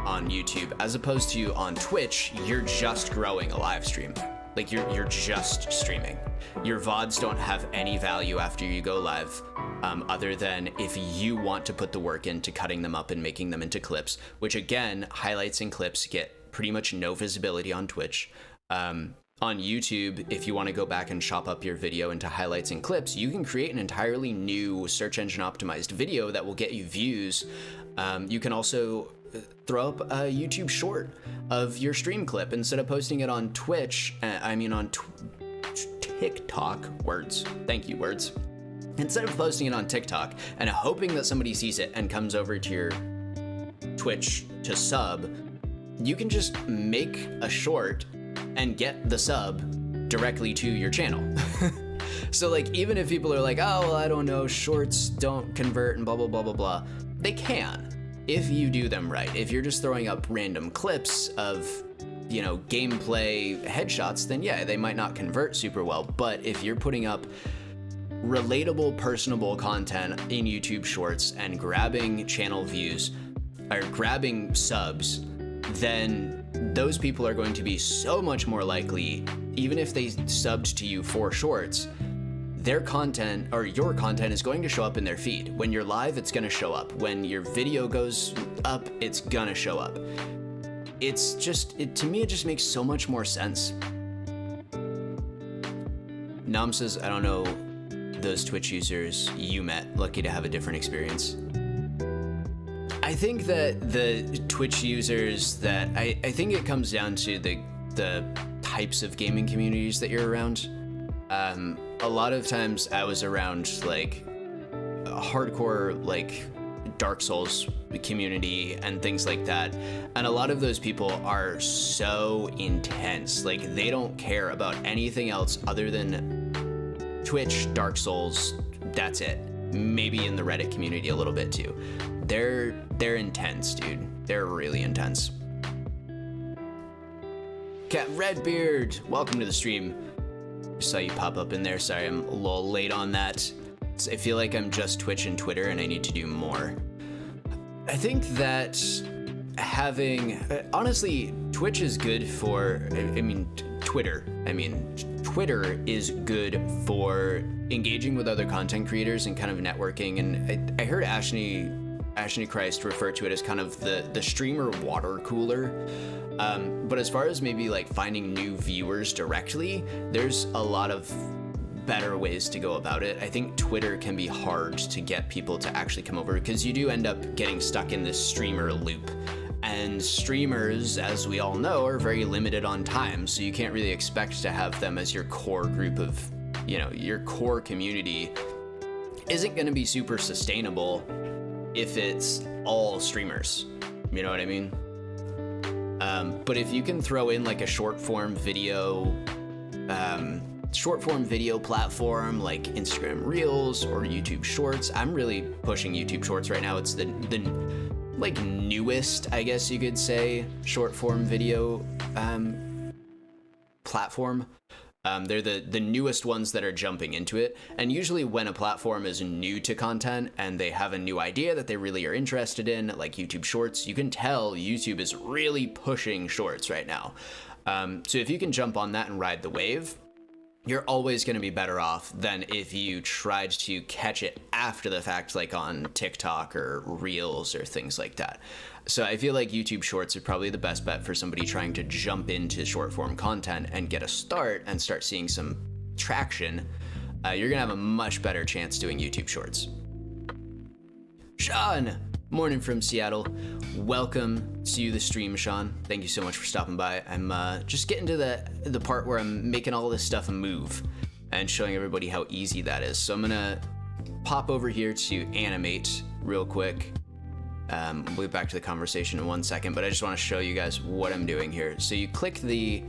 on YouTube, as opposed to on Twitch, you're just growing a live stream. Like you're just streaming. Your VODs don't have any value after you go live, other than if you want to put the work into cutting them up and making them into clips, which again, highlights and clips get pretty much no visibility on Twitch. On YouTube, if you want to go back and chop up your video into highlights and clips, you can create an entirely new search engine optimized video that will get you views. You can also throw up a YouTube short of your stream clip instead of posting it on Twitch. On TikTok. Words. Thank you, words. Instead of posting it on TikTok and hoping that somebody sees it and comes over to your Twitch to sub, you can just make a short and get the sub directly to your channel. So like, even if people are like, oh, well, I don't know, shorts don't convert and blah, blah, blah, blah, blah, they can, if you do them right. If you're just throwing up random clips of, you know, gameplay headshots, then yeah, they might not convert super well. But if you're putting up relatable, personable content in YouTube Shorts and grabbing channel views or grabbing subs, then those people are going to be so much more likely, even if they subbed to you for shorts, their content or your content is going to show up in their feed. When you're live, it's going to show up. When your video goes up, it's going to show up. It's just, to me, it just makes so much more sense. Nam says, I don't know those Twitch users you met. Lucky to have a different experience. I think that the Twitch users that, I think it comes down to the types of gaming communities that you're around. A lot of times I was around like a hardcore, like Dark Souls community and things like that. And a lot of those people are so intense. Like they don't care about anything else other than Twitch, Dark Souls, that's it. Maybe in the Reddit community a little bit too. They're intense, dude. They're really intense. Cat Redbeard, welcome to the stream. Saw you pop up in there. Sorry, I'm a little late on that. I feel like I'm just Twitch and Twitter and I need to do more. I think that having, honestly, Twitch is good for, Twitter is good for engaging with other content creators and kind of networking. And I heard Ashley Christ refer to it as kind of the streamer water cooler. But as far as maybe like finding new viewers directly, there's a lot of better ways to go about it. I think Twitter can be hard to get people to actually come over because you do end up getting stuck in this streamer loop. And streamers, as we all know, are very limited on time, so you can't really expect to have them as your core group of, you know, your core community isn't going to be super sustainable if it's all streamers. You know what I mean? But if you can throw in like a short form video platform like Instagram Reels or YouTube Shorts. I'm really pushing YouTube Shorts right now. It's the like newest, I guess you could say, short form video platform. They're the newest ones that are jumping into it. And usually when a platform is new to content and they have a new idea that they really are interested in, like YouTube Shorts, you can tell YouTube is really pushing shorts right now. So if you can jump on that and ride the wave, you're always going to be better off than if you tried to catch it after the fact, like on TikTok or Reels or things like that. So I feel like YouTube Shorts are probably the best bet for somebody trying to jump into short form content and get a start and start seeing some traction. You're going to have a much better chance doing YouTube Shorts. Sean, morning from Seattle. Welcome to the stream, Sean. Thank you so much for stopping by. I'm just getting to the part where I'm making all this stuff move and showing everybody how easy that is. So I'm gonna pop over here to animate real quick. We'll get back to the conversation in 1 second, but I just want to show you guys what I'm doing here. So you click the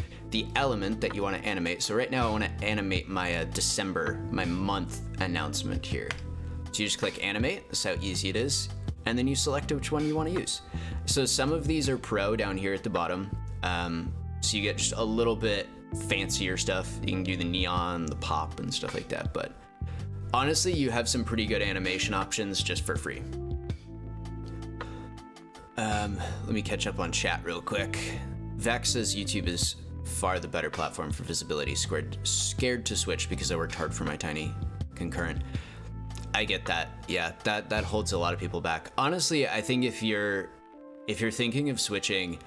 element that you want to animate. So right now I want to animate my December, my month announcement here. So you just click animate. That's how easy it is. And then you select which one you want to use. So some of these are pro down here at the bottom. So you get just a little bit fancier stuff. You can do the neon, the pop, and stuff like that. But honestly, you have some pretty good animation options just for free. Let me catch up on chat real quick. Vex says YouTube is far the better platform for visibility. Scared to switch because I worked hard for my tiny concurrent. I get that. Yeah, that holds a lot of people back. Honestly, I think if you're thinking of switching,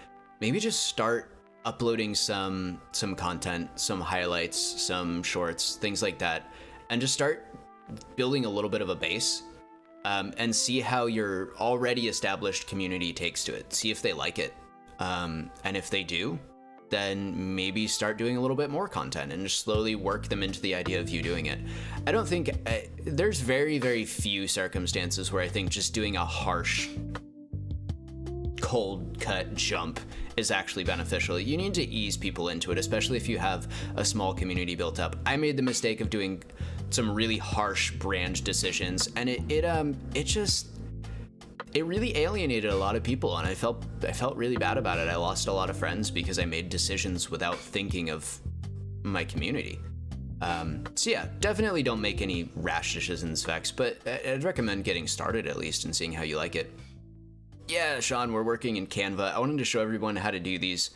maybe just start uploading some content, some highlights, some shorts, things like that, and just start building a little bit of a base, and see how your already established community takes to it. See if they like it, and if they do, then maybe start doing a little bit more content and just slowly work them into the idea of you doing it. I don't think there's very, very few circumstances where I think just doing a harsh cold cut jump is actually beneficial. You need to ease people into it, especially if you have a small community built up. I made the mistake of doing some really harsh brand decisions, and it really alienated a lot of people, and I felt really bad about it. I lost a lot of friends because I made decisions without thinking of my community. So yeah, definitely don't make any rash decisions, Vex, but I'd recommend getting started at least and seeing how you like it. Yeah, Sean, we're working in Canva. I wanted to show everyone how to do these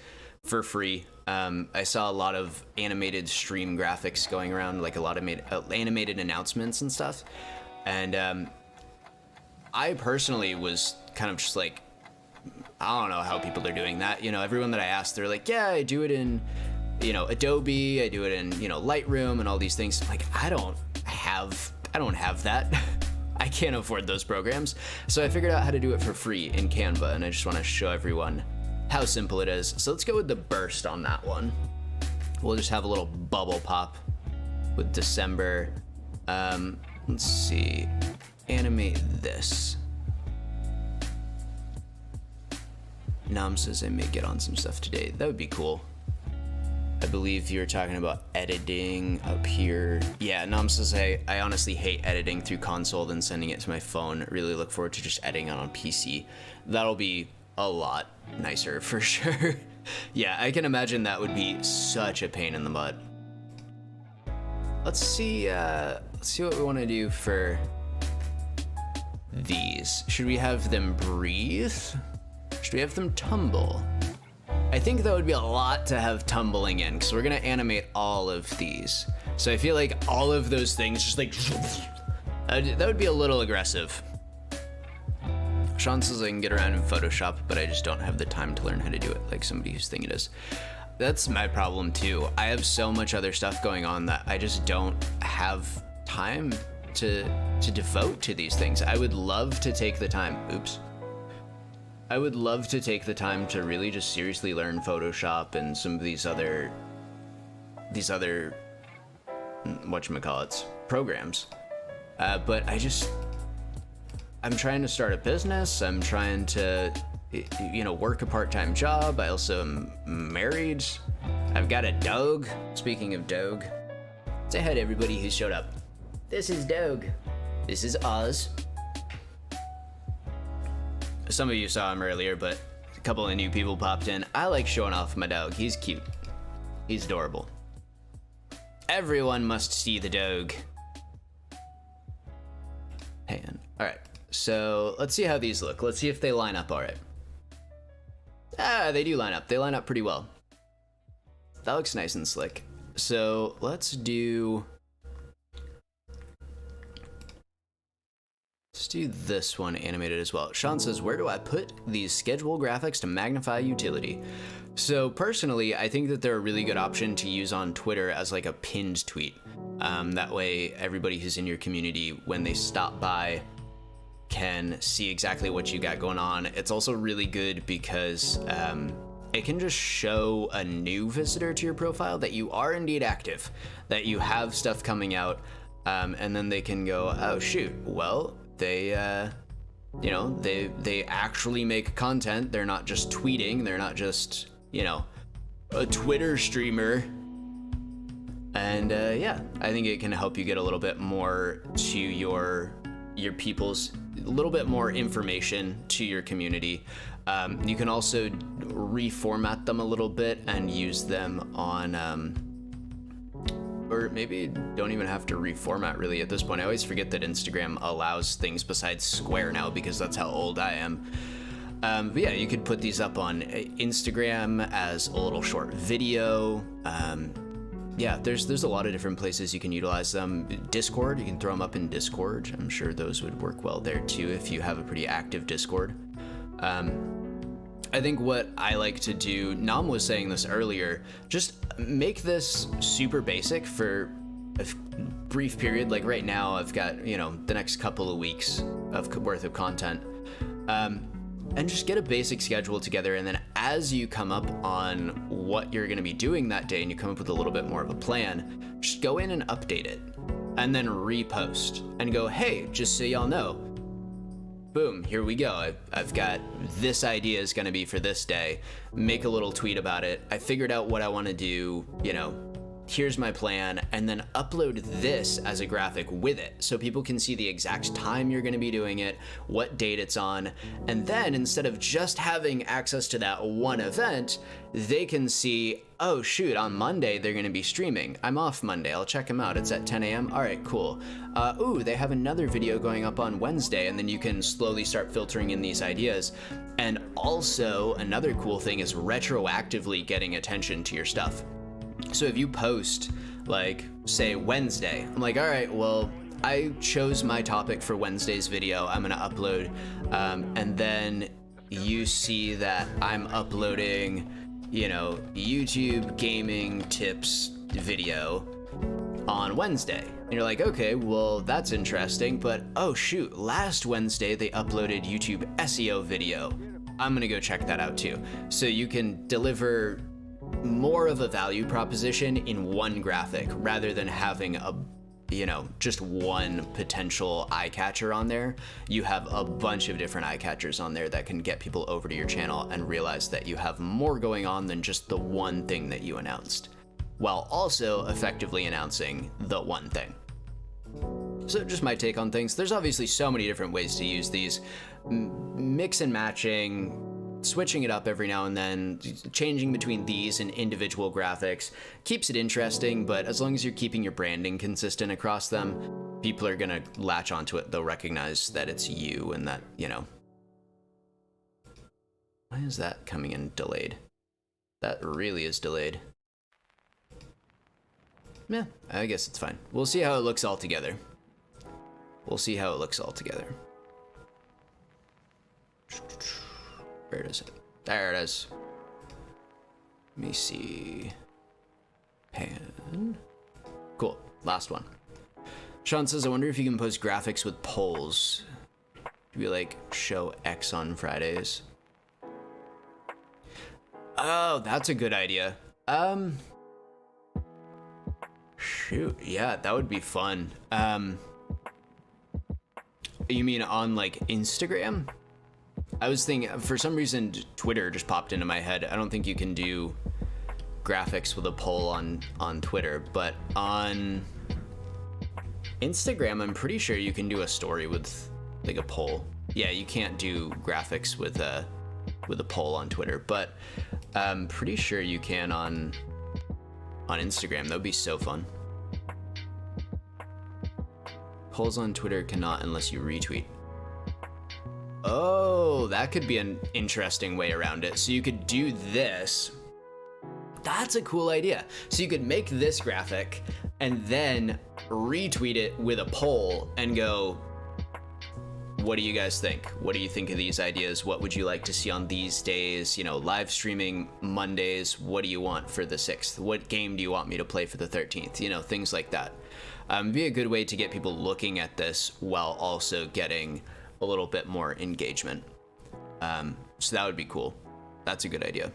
for free. I saw a lot of animated stream graphics going around, like a lot of animated announcements and stuff, and I personally was kind of just like, I don't know how people are doing that. You know, everyone that I asked, they're like, yeah, I do it in, you know, Adobe, I do it in, you know, Lightroom and all these things. I'm like, I don't have that. I can't afford those programs. So I figured out how to do it for free in Canva, and I just want to show everyone how simple it is. So let's go with the burst on that one. We'll just have a little bubble pop with December. Let's see. Animate this. Nam says I may get on some stuff today. That would be cool. I believe you were talking about editing up here. Yeah, Nam says I honestly hate editing through console then sending it to my phone. Really look forward to just editing on PC. That'll be a lot nicer for sure. Yeah, I can imagine that would be such a pain in the butt. Let's see what we want to do for these. Should we have them breathe? Should we have them tumble? I think that would be a lot to have tumbling in, because we're gonna animate all of these. So I feel like all of those things just like, that would be a little aggressive. Sean says I can get around in Photoshop, but I just don't have the time to learn how to do it like somebody who's thinking it is. that's my problem too. I have so much other stuff going on that I just don't have time to devote to these things. I would love to take the time. Oops. I would love to take the time to really just seriously learn Photoshop and some of these other whatchamacallits, programs. But I'm trying to start a business. I'm trying to, work a part-time job. I also am married. I've got a dog. Speaking of dog, say hi to everybody who showed up. This is Dog. This is Oz. Some of you saw him earlier, but a couple of new people popped in. I like showing off my dog. He's cute. He's adorable. Everyone must see the dog. Hang on. All right. So let's see how these look. Let's see if they line up all right. They do line up. They line up pretty well. That looks nice and slick. So let's do this one animated as well. Sean says, where do I put these schedule graphics to magnify utility? So personally, I think that they're a really good option to use on Twitter as like a pinned tweet. That way everybody who's in your community, when they stop by, can see exactly what you got going on. It's also really good because it can just show a new visitor to your profile that you are indeed active, that you have stuff coming out, and then they can go, oh shoot, well, they actually make content. They're not just tweeting. They're not just, a Twitter streamer. And yeah, I think it can help you get a little bit more to your people's, a little bit more information to your community. You can also reformat them a little bit and use them on, or maybe don't even have to reformat really at this point. I always forget that Instagram allows things besides square now because that's how old I am. But yeah, you could put these up on Instagram as a little short video. Yeah, there's a lot of different places you can utilize them. Discord, you can throw them up in Discord. I'm sure those would work well there too if you have a pretty active Discord. I think what I like to do, Nam was saying this earlier, just make this super basic for a brief period. Like right now, I've got, the next couple of weeks worth of content. And just get a basic schedule together, and then as you come up on what you're going to be doing that day and you come up with a little bit more of a plan, just go in and update it and then repost and go, hey, just so y'all know, boom, here we go. I've got this idea is going to be for this day. Make a little tweet about it. I figured out what I want to do, here's my plan, and then upload this as a graphic with it so people can see the exact time you're going to be doing it, what date it's on, and then instead of just having access to that one event, they can see, oh shoot, on Monday they're going to be streaming. I'm off Monday. I'll check them out. It's at 10 a.m. All right, cool. Ooh, they have another video going up on Wednesday, and then you can slowly start filtering in these ideas. And also another cool thing is retroactively getting attention to your stuff. So if you post, like, say Wednesday, I'm like, all right, well, I chose my topic for Wednesday's video. I'm going to upload. And then you see that I'm uploading, YouTube gaming tips video on Wednesday. And you're like, okay, well, that's interesting. But, oh, shoot, last Wednesday they uploaded YouTube SEO video. I'm going to go check that out, too. So you can deliver more of a value proposition in one graphic rather than having just one potential eye catcher on there. You have a bunch of different eye catchers on there that can get people over to your channel and realize that you have more going on than just the one thing that you announced, while also effectively announcing the one thing. So just my take on things. There's obviously so many different ways to use these. Mix and matching, switching it up every now and then, changing between these and individual graphics keeps it interesting, but as long as you're keeping your branding consistent across them, people are gonna latch onto it. They'll recognize that it's you and that, Why is that coming in delayed? That really is delayed. Yeah, I guess it's fine. We'll see how it looks all together. We'll see how it looks all together. Where is it? There it is. Let me see. Pan. Cool. Last one. Sean says, I wonder if you can post graphics with polls. Be like, show X on Fridays. Oh, that's a good idea. Shoot, yeah, that would be fun. You mean on like Instagram? I was thinking, for some reason, Twitter just popped into my head. I don't think you can do graphics with a poll on Twitter, but on Instagram, I'm pretty sure you can do a story with like a poll. Yeah, you can't do graphics with a poll on Twitter, but I'm pretty sure you can on Instagram. That would be so fun. Polls on Twitter cannot unless you retweet. Oh, that could be an interesting way around it. So you could do this. That's a cool idea. So you could make this graphic and then retweet it with a poll and go, what do you guys think? What do you think of these ideas? What would you like to see on these days? You know, live streaming Mondays. What do you want for the 6th? What game do you want me to play for the 13th? You know, things like that. Be a good way to get people looking at this while also getting a little bit more engagement. So that would be cool. That's a good idea.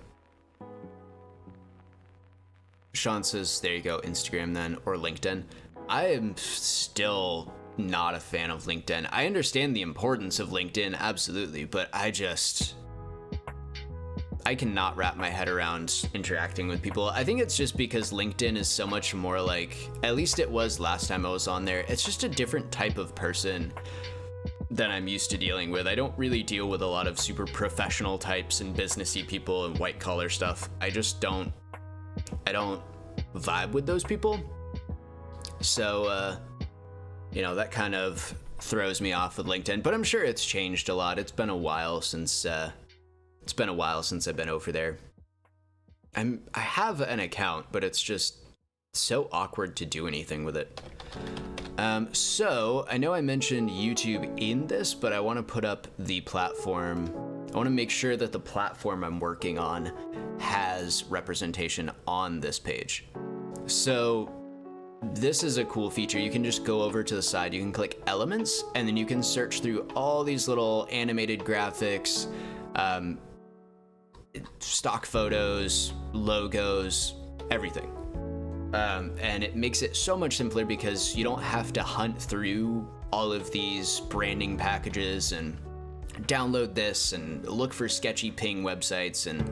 Sean says, there you go, Instagram then, or LinkedIn. I am still not a fan of LinkedIn. I understand the importance of LinkedIn, absolutely, but I cannot wrap my head around interacting with people. I think it's just because LinkedIn is so much more like, at least it was last time I was on there, it's just a different type of person than I'm used to dealing with. I don't really deal with a lot of super professional types and businessy people and white collar stuff. I don't vibe with those people. So, you know, that kind of throws me off with LinkedIn, but I'm sure it's changed a lot. It's been a while since I've been over there. I have an account, but it's just so awkward to do anything with it. So I know I mentioned YouTube in this, but I want to put up the platform. I want to make sure that the platform I'm working on has representation on this page. So this is a cool feature. You can just go over to the side, you can click elements, and then you can search through all these little animated graphics, stock photos, logos, everything. And it makes it so much simpler because you don't have to hunt through all of these branding packages and download this and look for sketchy ping websites, and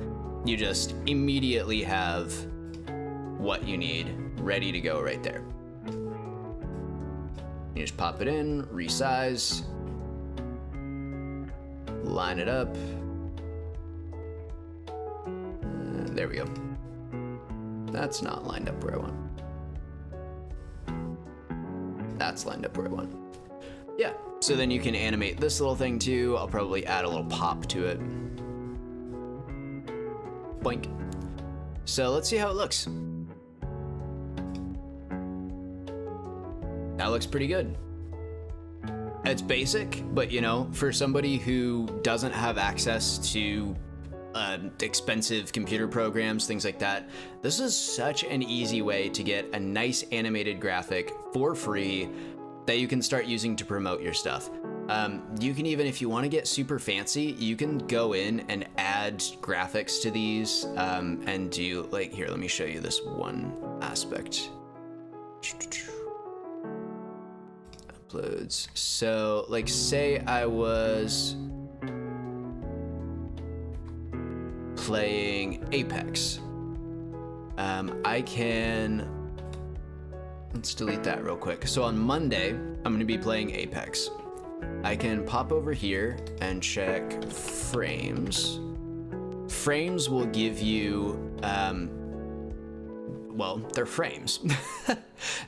you just immediately have what you need ready to go right there. You just pop it in, resize, line it up. There we go. That's not lined up where I want. That's lined up where I want. Yeah, so then you can animate this little thing too. I'll probably add a little pop to it. Boink. So let's see how it looks. That looks pretty good. It's basic, but you know, for somebody who doesn't have access to expensive computer programs, things like that, this is such an easy way to get a nice animated graphic for free that you can start using to promote your stuff. You can even, if you want to get super fancy, you can go in and add graphics to these and do like, here, let me show you this one aspect. Uploads. So like, say I was playing Apex. I can, let's delete that real quick. So on Monday, I'm going to be playing Apex. I can pop over here and check frames. Frames will give you, well, they're frames.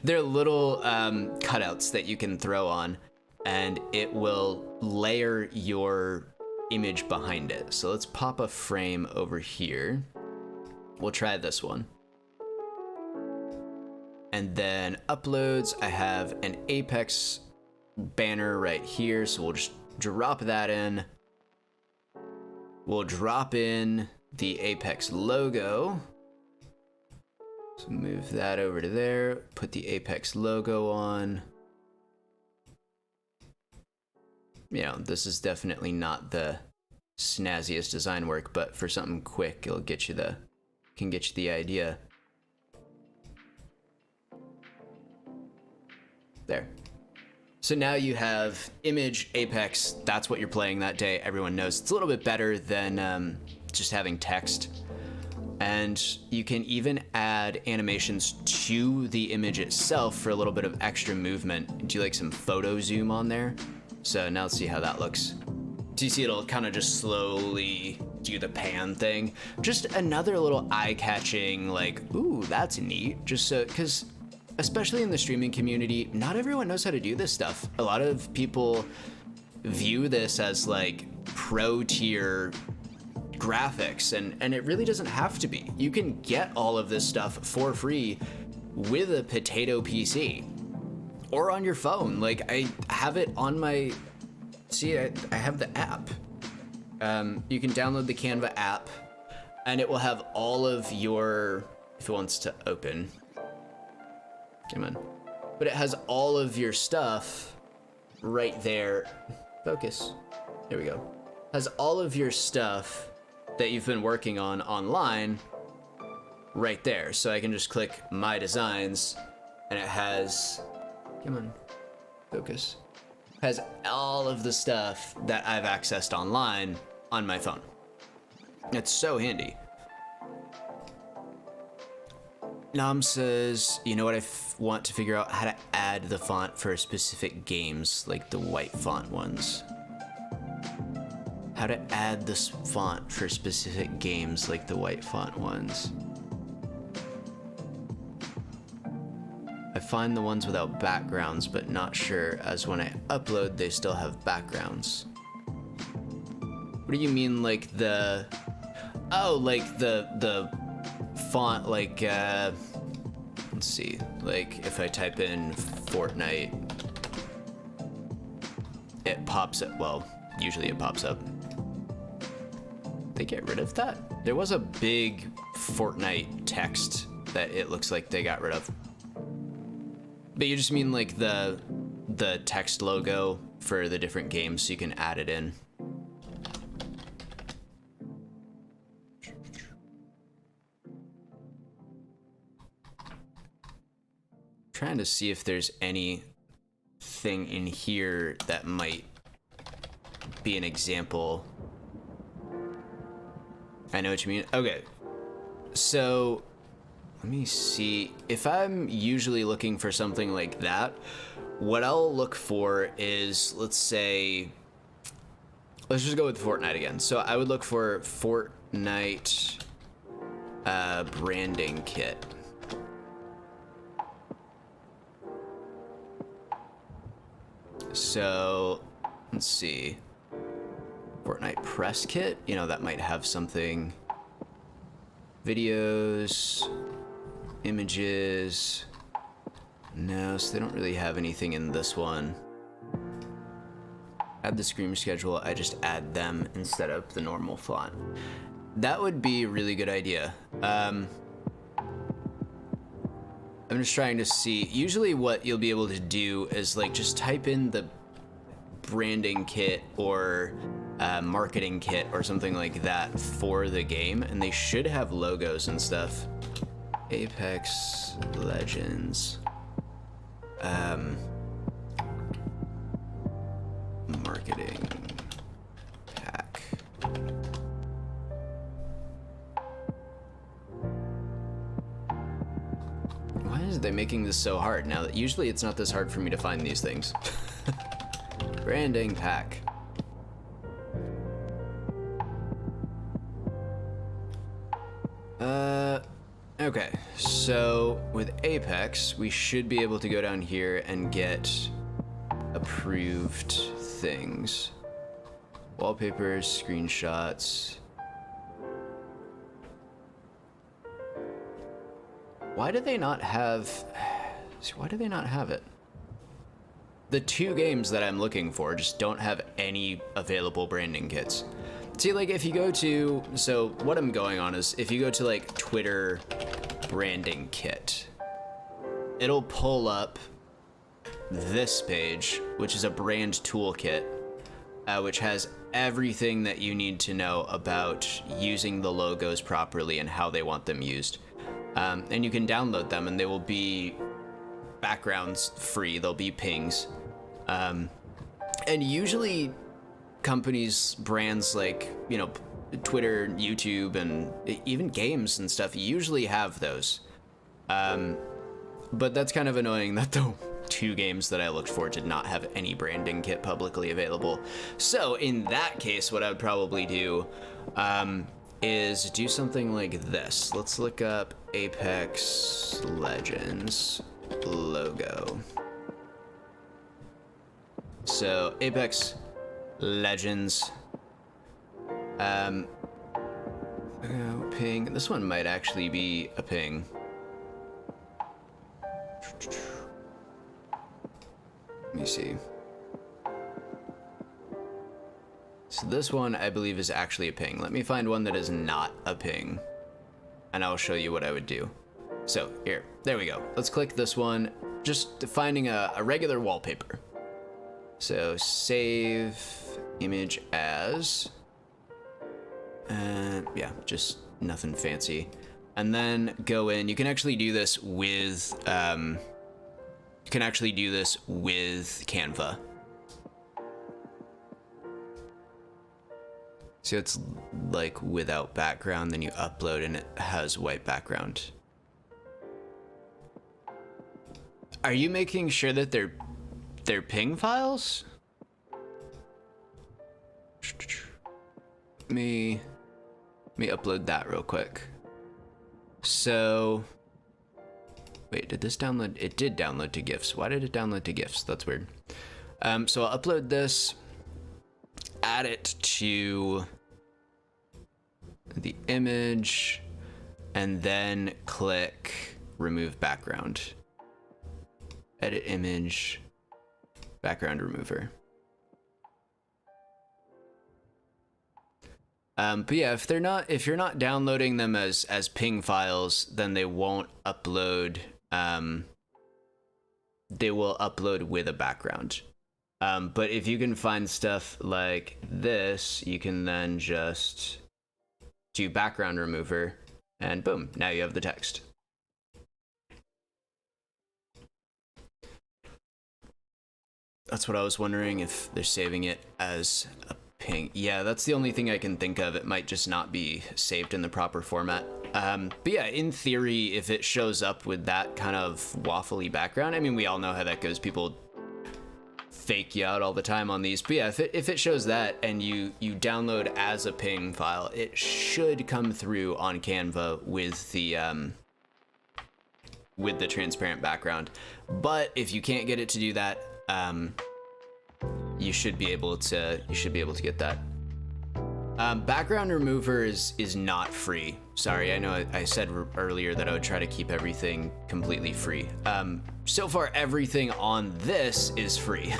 They're little cutouts that you can throw on, and it will layer your image behind it. So let's pop a frame over here. We'll try this one. And then uploads, I have an Apex banner right here. So we'll just drop that in. We'll drop in the Apex logo. So move that over to there, put the Apex logo on. You know, this is definitely not the snazziest design work, but for something quick, it'll get you the idea. There. So now you have image, Apex, that's what you're playing that day. Everyone knows it's a little bit better than just having text. And you can even add animations to the image itself for a little bit of extra movement. Do like some photo zoom on there. So now let's see how that looks. So you see it'll kind of just slowly do the pan thing. Just another little eye-catching, like, ooh, that's neat. Just so, because especially in the streaming community, not everyone knows how to do this stuff. A lot of people view this as like pro tier graphics, and it really doesn't have to be. You can get all of this stuff for free with a potato PC or on your phone. Like, I have it on my, see, I have the app. You can download the Canva app and it will have all of your, if it wants to open, come on, but it has all of your stuff right there. Focus, there we go. Has all of your stuff that you've been working on online right there. So I can just click my designs and it has, come on, focus, has all of the stuff that I've accessed online on my phone. It's so handy. Nam says, you know what, I want to figure out how to add the font for specific games, like the white font ones. How to add this font for specific games, like the white font ones. I find the ones without backgrounds, but not sure, as when I upload, they still have backgrounds. What do you mean, like the, oh, like the font, like, let's see, like if I type in Fortnite, it pops up, well, usually it pops up. They get rid of that? There was a big Fortnite text that it looks like they got rid of. But you just mean like the text logo for the different games, so you can add it in. Trying to see if there's anything in here that might be an example. I know what you mean. Okay, so let me see. If I'm usually looking for something like that, what I'll look for is, let's say, let's just go with Fortnite again. So I would look for Fortnite branding kit. So let's see. Fortnite press kit, you know, that might have something. Videos, images. No, so they don't really have anything in this one. Add the screen schedule, I just add them instead of the normal font. That would be a really good idea. I'm just trying to see. Usually what you'll be able to do is like just type in the branding kit or marketing kit or something like that for the game, and they should have logos and stuff. Apex Legends marketing pack. Why is they making this so hard now that usually it's not this hard for me to find these things? Branding pack. Okay, so with Apex, we should be able to go down here and get approved things. Wallpapers, screenshots. Why do they not have it? The two games that I'm looking for just don't have any available branding kits. See, like if you go to, so what I'm going on is if you go to like Twitter branding kit, it'll pull up this page, which is a brand toolkit, which has everything that you need to know about using the logos properly and how they want them used. And you can download them, and they will be backgrounds free. They'll be pings. And usually companies, brands like, you know, Twitter, YouTube, and even games and stuff usually have those. But that's kind of annoying that the two games that I looked for did not have any branding kit publicly available. So in that case, what I would probably do is do something like this. Let's look up Apex Legends logo. So Apex Legends, ping. This one might actually be a ping. Let me see. So this one I believe is actually a ping. Let me find one that is not a ping, and I'll show you what I would do. So here, there we go. Let's click this one, just finding a regular wallpaper. So save image as, yeah, just nothing fancy. And then go in. You can actually do this with Canva. So it's like without background, then you upload and it has white background. Are you making sure that they're ping files? Let me upload that real quick. So, wait, did this download? It did download to GIFs. Why did it download to GIFs? That's weird. So I'll upload this, add it to the image, and then click remove background. Edit image, background remover. But yeah, if you're not downloading them as ping files, then they won't upload. They will upload with a background. But if you can find stuff like this, you can then just do background remover, and boom, now you have the text. That's what I was wondering, if they're saving it as a ping. Yeah, that's the only thing I can think of. It might just not be saved in the proper format. But yeah, in theory, if it shows up with that kind of waffly background, I mean, we all know how that goes. People fake you out all the time on these. But yeah, if it shows that and you download as a ping file, it should come through on Canva with the transparent background. But if you can't get it to do that, you should be able to get that. Background remover is not free. Sorry, I know I said earlier that I would try to keep everything completely free. So far everything on this is free.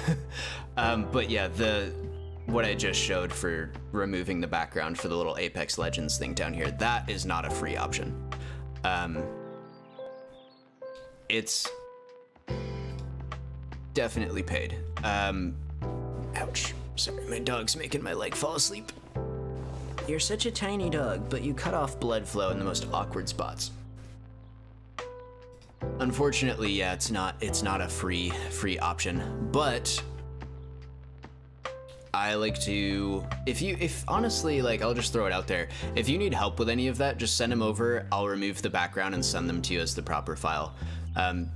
But yeah, what I just showed for removing the background for the little Apex Legends thing down here, that is not a free option. It's definitely paid. Ouch. Sorry, my dog's making my leg fall asleep. You're such a tiny dog, but you cut off blood flow in the most awkward spots. Unfortunately, yeah, it's not a free option, but I like to, if honestly, like, I'll just throw it out there. If you need help with any of that, just send them over. I'll remove the background and send them to you as the proper file.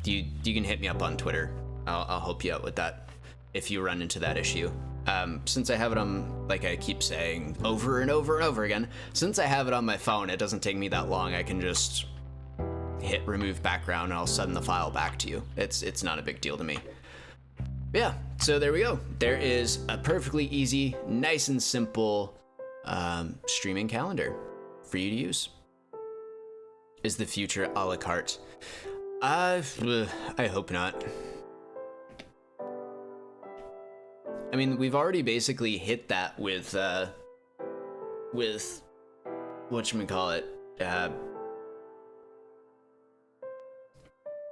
You can hit me up on Twitter. I'll help you out with that if you run into that issue. Since I have it on, like I keep saying over and over and over again, since I have it on my phone, it doesn't take me that long. I can just hit remove background and I'll send the file back to you. It's not a big deal to me. Yeah, so there we go. There is a perfectly easy, nice and simple streaming calendar for you to use. Is the future a la carte? I hope not. I mean, we've already basically hit that with whatchamacallit,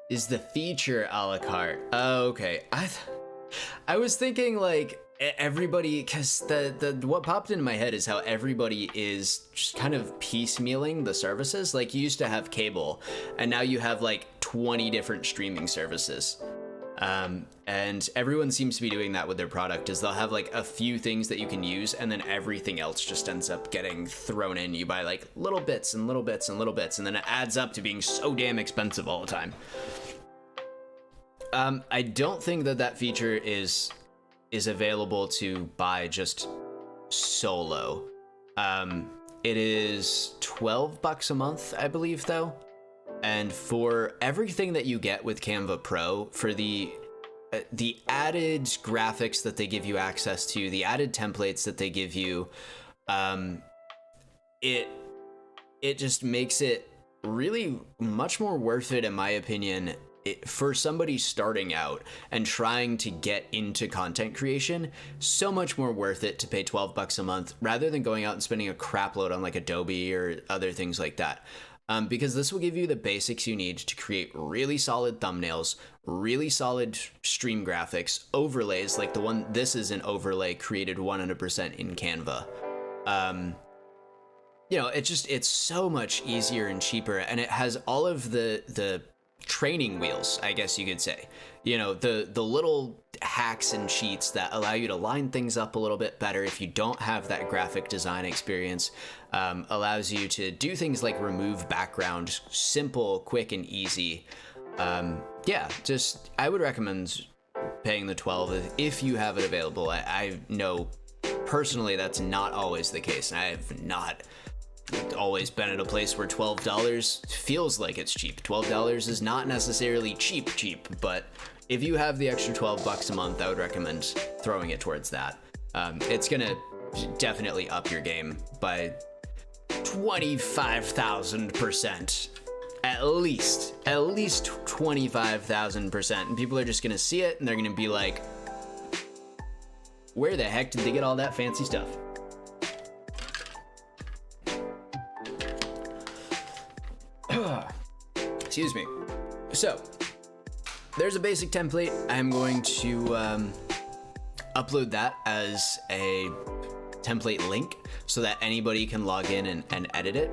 Is the feature a la carte? Oh, okay. I was thinking like everybody, because the what popped into my head is how everybody is just kind of piecemealing the services. Like you used to have cable, and now you have like 20 different streaming services. And everyone seems to be doing that with their product, is they'll have like a few things that you can use, and then everything else just ends up getting thrown in. You buy like little bits and little bits and little bits, and then it adds up to being so damn expensive all the time. I don't think that feature is available to buy just solo. It is $12 a month, I believe, though. And for everything that you get with Canva Pro, for the added graphics that they give you access to, the added templates that they give you, it just makes it really much more worth it, in my opinion, for somebody starting out and trying to get into content creation. So much more worth it to pay $12 a month rather than going out and spending a crap load on like Adobe or other things like that. Because this will give you the basics you need to create really solid thumbnails, really solid stream graphics, overlays like the one, this is an overlay created 100% in Canva. You know, it's so much easier and cheaper, and it has all of the training wheels, I guess you could say. You know, the little hacks and cheats that allow you to line things up a little bit better if you don't have that graphic design experience, allows you to do things like remove background, simple, quick, and easy. Yeah, just, I would recommend paying the $12 if you have it available. I know personally that's not always the case, and I have not always been at a place where $12 feels like it's cheap. $12 is not necessarily cheap, but if you have the extra $12 a month, I would recommend throwing it towards that. It's gonna definitely up your game by 25,000%. At least 25,000%. And people are just gonna see it and they're gonna be like, where the heck did they get all that fancy stuff? Excuse me. So, there's a basic template. I'm going to upload that as a template link so that anybody can log in and edit it.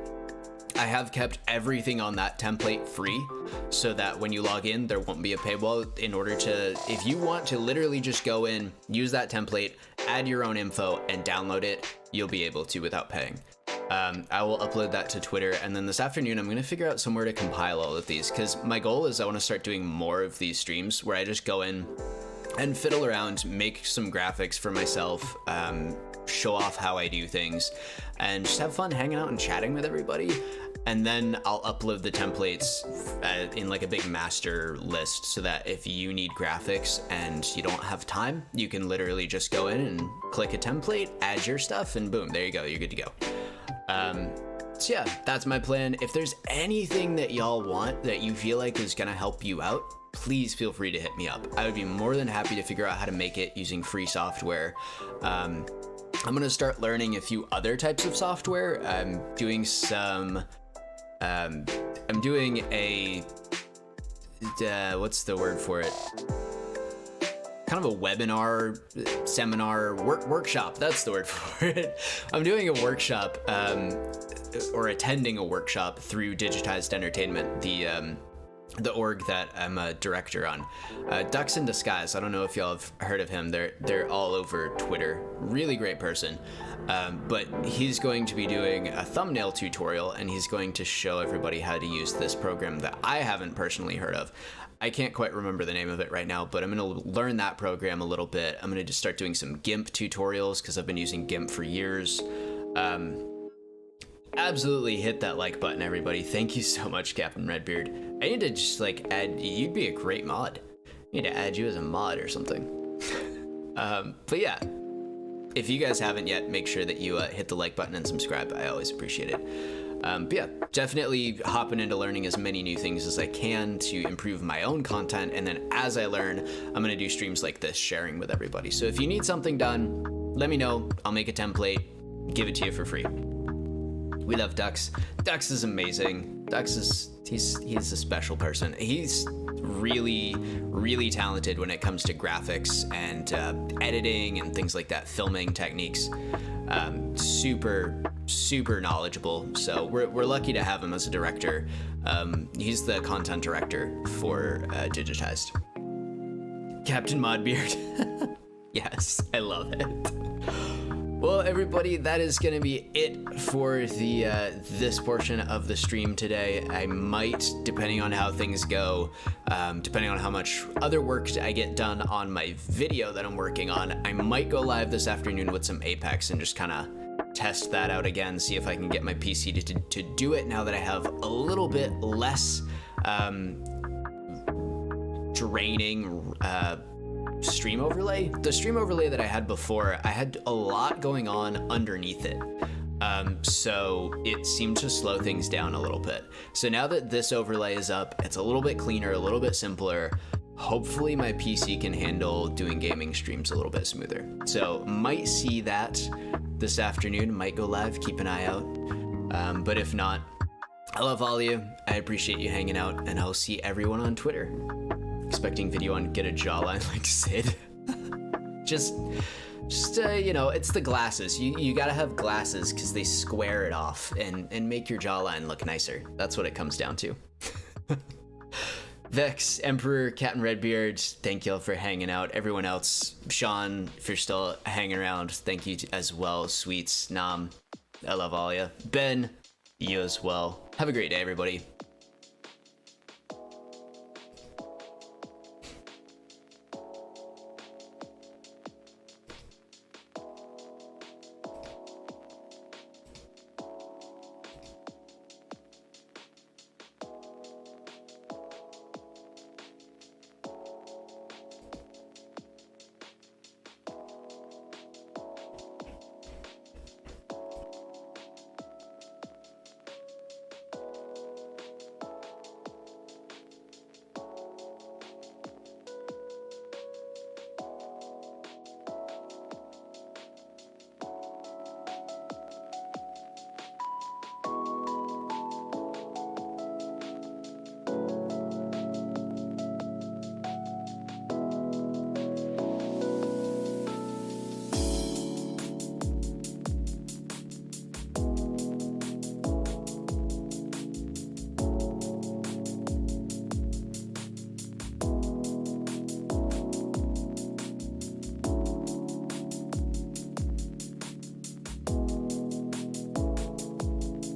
I have kept everything on that template free so that when you log in, there won't be a paywall. In order to, if you want to literally just go in, use that template, add your own info, and download it, you'll be able to without paying. I will upload that to Twitter, and then this afternoon I'm going to figure out somewhere to compile all of these, because my goal is I want to start doing more of these streams where I just go in and fiddle around, make some graphics for myself, show off how I do things, and just have fun hanging out and chatting with everybody. And then I'll upload the templates in like a big master list so that if you need graphics and you don't have time, you can literally just go in and click a template, add your stuff, and boom, there you go, you're good to go. So yeah, that's my plan. If there's anything that y'all want that you feel like is gonna help you out, please feel free to hit me up. I would be more than happy to figure out how to make it using free software. I'm gonna start learning a few other types of software. I'm doing some, I'm doing a, what's the word for it? Kind of a webinar, seminar, workshop. That's the word for it. I'm doing a workshop, or attending a workshop through Digitized Entertainment, the org that I'm a director on. Ducks in Disguise. I don't know if y'all have heard of him. They're all over Twitter. Really great person. But he's going to be doing a thumbnail tutorial, and he's going to show everybody how to use this program that I haven't personally heard of. I can't quite remember the name of it right now, but I'm going to learn that program a little bit. I'm going to just start doing some GIMP tutorials because I've been using GIMP for years. Absolutely hit that like button, everybody. Thank you so much, Captain Redbeard. I need to just like add, you'd be a great mod. I need to add you as a mod or something. But yeah, if you guys haven't yet, make sure that you hit the like button and subscribe. I always appreciate it. But yeah, definitely hopping into learning as many new things as I can to improve my own content. And then as I learn, I'm going to do streams like this, sharing with everybody. So if you need something done, let me know. I'll make a template, give it to you for free. We love Ducks. Ducks is amazing. Dux is he's a special person. He's really talented when it comes to graphics and editing and things like that, filming techniques. Super knowledgeable. So we're lucky to have him as a director. He's the content director for Digitized. Captain Modbeard. Yes, I love it. Well, everybody, that is going to be it for the this portion of the stream today. I might, depending on how things go, depending on how much other work I get done on my video that I'm working on, I might go live this afternoon with some Apex and just kind of test that out again, see if I can get my PC to do it now that I have a little bit less draining stream overlay. The stream overlay that I had before, I had a lot going on underneath it. So it seemed to slow things down a little bit. So now that this overlay is up, it's a little bit cleaner, a little bit simpler. Hopefully my PC can handle doing gaming streams a little bit smoother. So might see that this afternoon, might go live, keep an eye out. But if not, I love all of you. I appreciate you hanging out, and I'll see everyone on Twitter. Expecting video on Get a Jawline like Sid. just you know, it's the glasses. You gotta have glasses because they square it off and make your jawline look nicer. That's what it comes down to. Vex, Emperor, Captain Redbeard, thank y'all for hanging out. Everyone else, Sean, if you're still hanging around, thank you as well. Sweets, Nam, I love all ya. Ben, you as well. Have a great day, everybody.